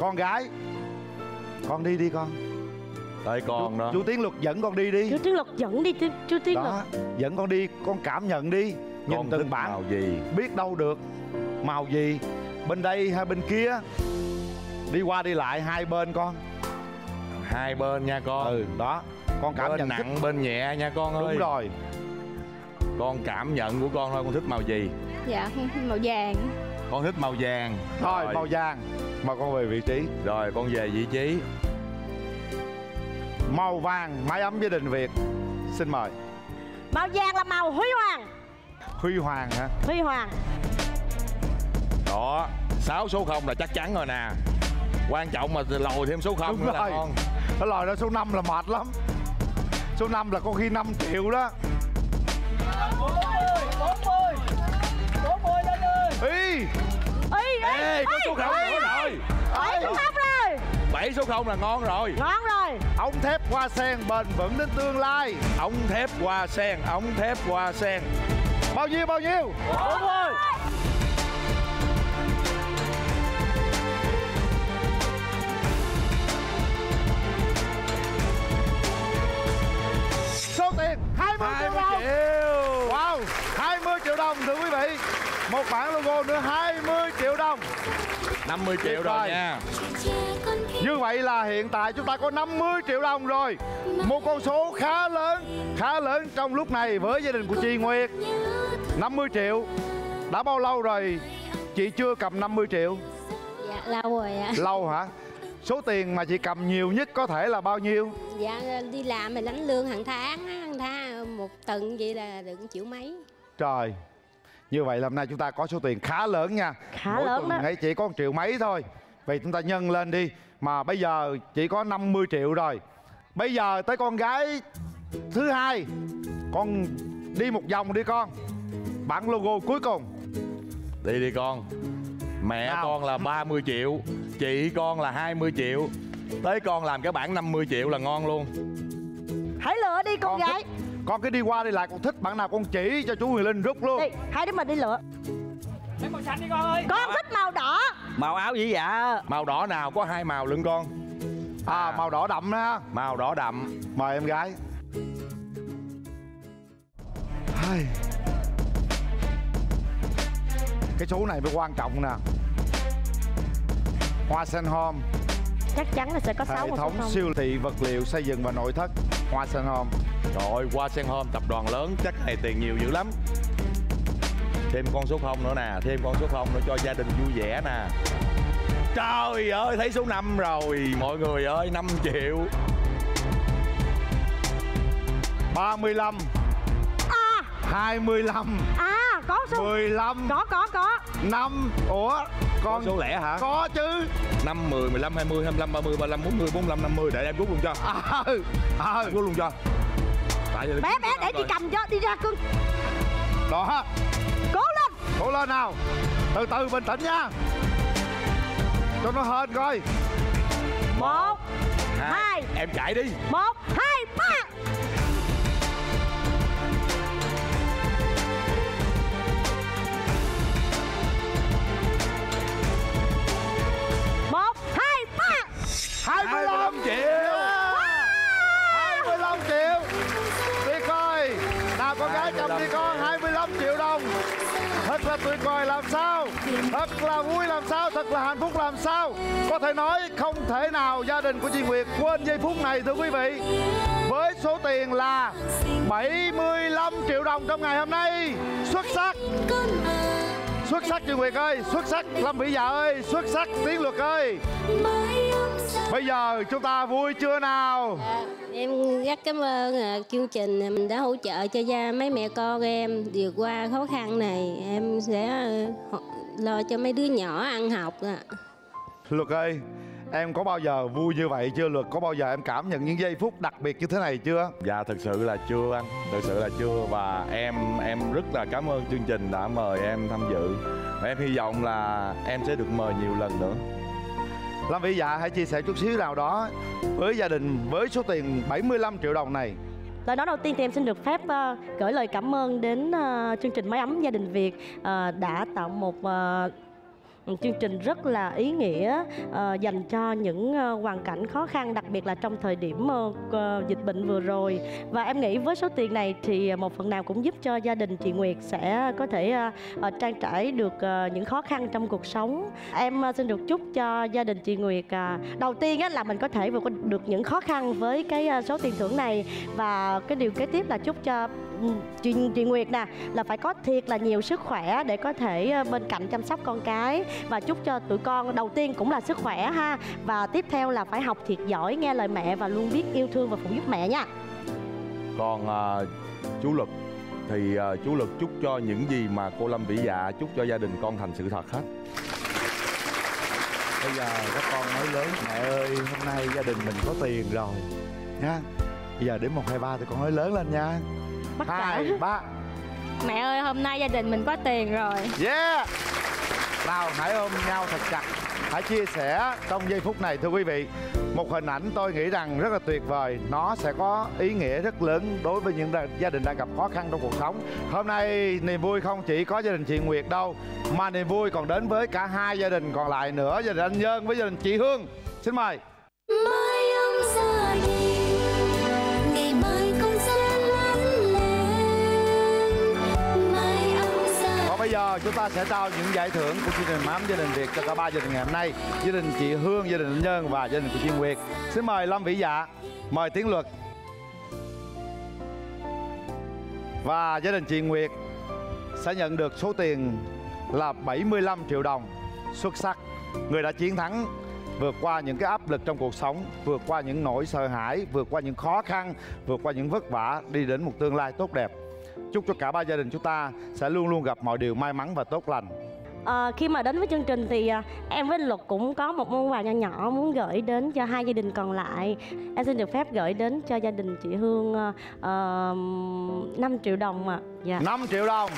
Con gái, con đi con. Tại con đó. Chú Tiến Luật dẫn con đi đi. Chú Tiến Luật dẫn đi chú Tiến Luật. Dẫn con đi, con cảm nhận đi. Nhìn Con từng thích bản màu gì? biết đâu được màu gì, bên đây hay bên kia. Đi qua đi lại hai bên con. Hai bên nha con. Đó. Con cảm bên nhận nặng bên nhẹ nha con ơi. Đúng rồi. Con cảm nhận của con thôi, con thích màu gì? Dạ màu vàng. Con thích màu vàng. Thôi màu vàng. Mà con về vị trí. Rồi con về vị trí. Màu vàng mái ấm gia đình Việt. Xin mời. Màu vàng là màu huy hoàng. Huy hoàng hả? Huy hoàng. Đó, 6 số 0 là chắc chắn rồi nè. Quan trọng mà lòi thêm số 0 nữa là con. Nó lòi ra số 5 là mệt lắm. Số 5 là có khi 5 triệu đó. 40 lên ơi. Ê, có số 0 nữa rồi. 7 số 0 rồi. 7 số 0 là ngon rồi. Ngon rồi. Ống thép hoa sen bền vững đến tương lai. Ống thép hoa sen, ống thép hoa sen. Bao nhiêu? 40. Số tiền 20 triệu đồng. Wow, 20 triệu đồng thưa quý vị. Một bản logo nữa 20 triệu đồng. 50 triệu rồi nha. Như vậy là hiện tại chúng ta có 50 triệu đồng rồi. Một con số khá lớn trong lúc này với gia đình của chị Nguyệt. 50 triệu. Đã bao lâu rồi chị chưa cầm 50 triệu? Dạ lâu rồi ạ. Lâu hả? Số tiền mà chị cầm nhiều nhất có thể là bao nhiêu? Dạ đi làm thì lãnh lương hàng tháng một tuần vậy là được 1 triệu mấy. Trời. Như vậy là hôm nay chúng ta có số tiền khá lớn nha. Khá lớn đó. Mỗi chỉ có 1 triệu mấy thôi. Vậy chúng ta nhân lên đi. Mà bây giờ chỉ có 50 triệu rồi. Bây giờ tới con gái thứ hai. Con đi một vòng đi con. Bản logo cuối cùng. Đi đi con. Mẹ nào. Con là 30 triệu. Chị con là 20 triệu. Tới con làm cái bản 50 triệu là ngon luôn. Hãy lựa đi con gái. Con cứ đi qua đi lại, con thích bản nào con chỉ cho chú Huyền Linh rút luôn. Đi, hai đứa mình đi lựa. Lấy màu xanh đi con ơi. Con thích màu đỏ. Màu áo gì dạ? Màu đỏ nào có 2 màu lưng con. Màu đỏ đậm ha. Màu đỏ đậm. Mời em gái. Cái số này mới quan trọng nè. Hoa Sen Home. Chắc chắn là sẽ có 6 hệ thống siêu thị vật liệu xây dựng và nội thất. Hoa Sen Home. Rồi Hoa Sen Home tập đoàn lớn, chắc này tiền nhiều dữ lắm. Thêm con số 0 nữa nè, thêm con số 0 nữa cho gia đình vui vẻ nè. Trời ơi, thấy số 5 rồi mọi người ơi, 5 triệu. 35. 25. Có số 15. Có 5. Ủa con có số lẻ hả? Có chứ. 5, 10, 15, 20, 25, 30, 35, 40, 45, 50. Để em rút luôn cho. Rút luôn cho. Bé để chị cầm cho, đi ra cưng. Đó. Cố lên nào. Từ từ bình tĩnh nha. Cho nó hên coi. 1, 2. Em chạy đi. 1, 2, 3. 1, 2, 3. 25 triệu. 25 triệu. Đi coi. Nào con gái cầm đi con. 25 triệu đồng. thật là tuyệt vời làm sao, thật là vui làm sao, thật là hạnh phúc làm sao. Có thể nói không thể nào gia đình của chị Nguyệt quên giây phút này thưa quý vị. Với số tiền là 75 triệu đồng trong ngày hôm nay. Xuất sắc. Xuất sắc chị Nguyệt ơi, xuất sắc Lâm Vĩ Dạ ơi, xuất sắc Tiến Luật ơi. Bây giờ chúng ta vui chưa nào? Em rất cảm ơn chương trình đã hỗ trợ cho mấy mẹ con em vượt qua khó khăn này. Em sẽ lo cho mấy đứa nhỏ ăn học. Luật ơi, em có bao giờ vui như vậy chưa Luật? Có bao giờ em cảm nhận những giây phút đặc biệt như thế này chưa? Dạ thực sự là chưa anh, thực sự là chưa. Và em rất là cảm ơn chương trình đã mời em tham dự. Và em hy vọng là em sẽ được mời nhiều lần nữa. Lâm Vĩ Dạ hãy chia sẻ chút xíu nào đó với gia đình với số tiền 75 triệu đồng này. Lời nói đầu tiên thì em xin được phép gửi lời cảm ơn đến chương trình Mái Ấm Gia Đình Việt đã tạo một chương trình rất là ý nghĩa dành cho những hoàn cảnh khó khăn, đặc biệt là trong thời điểm dịch bệnh vừa rồi. Và em nghĩ với số tiền này thì một phần nào cũng giúp cho gia đình chị Nguyệt sẽ có thể trang trải được những khó khăn trong cuộc sống. Em xin được chúc cho gia đình chị Nguyệt đầu tiên là mình có thể vượt qua được những khó khăn với cái số tiền thưởng này. Và cái điều kế tiếp là chúc cho chị Nguyệt nè là phải có thiệt là nhiều sức khỏe để có thể bên cạnh chăm sóc con cái. Và chúc cho tụi con đầu tiên cũng là sức khỏe ha. Và tiếp theo là phải học thiệt giỏi, nghe lời mẹ và luôn biết yêu thương và phụ giúp mẹ nha. Còn chú Luật thì chú Luật chúc cho những gì mà cô Lâm Vĩ Dạ chúc cho gia đình con thành sự thật hết. Bây giờ các con nói lớn: mẹ ơi, hôm nay gia đình mình có tiền rồi nha. Bây giờ đến 1, 2, 3 thì con nói lớn lên nha. 2, 3. Mẹ ơi, hôm nay gia đình mình có tiền rồi. Yeah. Nào hãy ôm nhau thật chặt, hãy chia sẻ trong giây phút này thưa quý vị. Một hình ảnh tôi nghĩ rằng rất là tuyệt vời. Nó sẽ có ý nghĩa rất lớn đối với những gia đình đang gặp khó khăn trong cuộc sống. Hôm nay niềm vui không chỉ có gia đình chị Nguyệt đâu, mà niềm vui còn đến với cả 2 gia đình còn lại nữa. Gia đình anh Nhân với gia đình chị Hương. Xin mời. Bây giờ chúng ta sẽ trao những giải thưởng của chương trình Mái Ấm Gia Đình Việt cho cả 3 gia đình ngày hôm nay. Gia đình chị Hương, gia đình anh Nhân và gia đình của chị Nguyệt. Xin mời Lâm Vĩ Dạ, mời Tiến Luật. Và gia đình chị Nguyệt sẽ nhận được số tiền là 75 triệu đồng. Xuất sắc. Người đã chiến thắng, vượt qua những cái áp lực trong cuộc sống, vượt qua những nỗi sợ hãi, vượt qua những khó khăn, vượt qua những vất vả, đi đến một tương lai tốt đẹp. Chúc cho cả 3 gia đình chúng ta sẽ luôn luôn gặp mọi điều may mắn và tốt lành. Khi mà đến với chương trình thì em với anh Luật cũng có một món quà nhỏ nhỏ muốn gửi đến cho 2 gia đình còn lại. Em xin được phép gửi đến cho gia đình chị Hương 5 triệu đồng ạ. Dạ. 5 triệu đồng.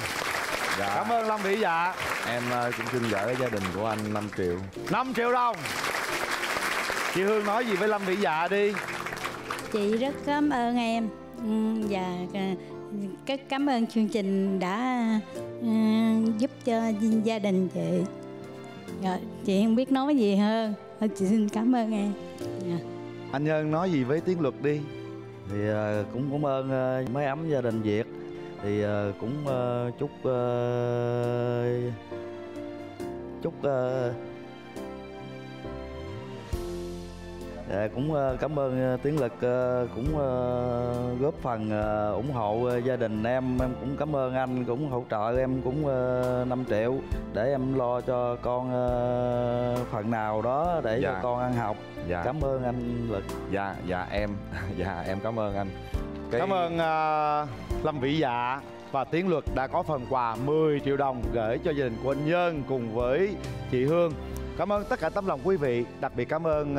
Dạ. Cảm ơn Lâm Vĩ Dạ. Em cũng xin gửi gia đình của anh 5 triệu. 5 triệu đồng. Chị Hương nói gì với Lâm Vĩ Dạ đi. Chị rất cảm ơn em và cảm ơn chương trình đã giúp cho gia đình chị. Rồi, chị không biết nói gì hơn. Chị xin cảm ơn em. Anh Nhân nói gì với Tiến Luật đi. Thì cũng cảm ơn Mái Ấm Gia Đình Việt. Thì cũng chúc cũng cảm ơn Tiến Lực cũng góp phần ủng hộ gia đình em cũng cảm ơn anh cũng hỗ trợ em cũng 5 triệu để em lo cho con phần nào đó để cho con ăn học. Cảm ơn anh Lực. Em cảm ơn anh. Cảm ơn Lâm Vĩ Dạ và Tiến Luật đã có phần quà 10 triệu đồng gửi cho gia đình của anh Nhân cùng với chị Hương. Cảm ơn tất cả tấm lòng quý vị, đặc biệt cảm ơn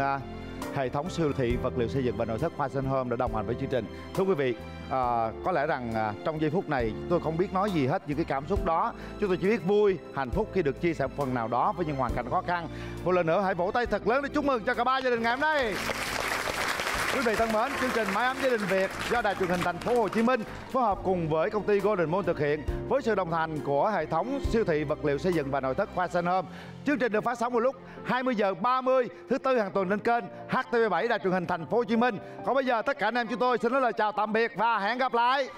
hệ thống siêu thị vật liệu xây dựng và nội thất Hoa Sen Home đã đồng hành với chương trình. Thưa quý vị, có lẽ rằng trong giây phút này tôi không biết nói gì hết những cái cảm xúc đó. Chúng tôi chỉ biết vui, hạnh phúc khi được chia sẻ phần nào đó với những hoàn cảnh khó khăn. Một lần nữa hãy vỗ tay thật lớn để chúc mừng cho cả 3 gia đình ngày hôm nay. Quý vị thân mến, chương trình Mái Ấm Gia Đình Việt do Đài Truyền hình Thành phố Hồ Chí Minh phối hợp cùng với công ty Golden Moon thực hiện với sự đồng hành của hệ thống siêu thị vật liệu xây dựng và nội thất Hoa Sen Home. Chương trình được phát sóng vào lúc 20h30 thứ Tư hàng tuần trên kênh HTV7 Đài Truyền hình Thành phố Hồ Chí Minh. Còn bây giờ tất cả anh em chúng tôi xin nói lời chào tạm biệt và hẹn gặp lại.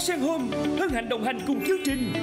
Sen Home hân hạnh đồng hành cùng chương trình.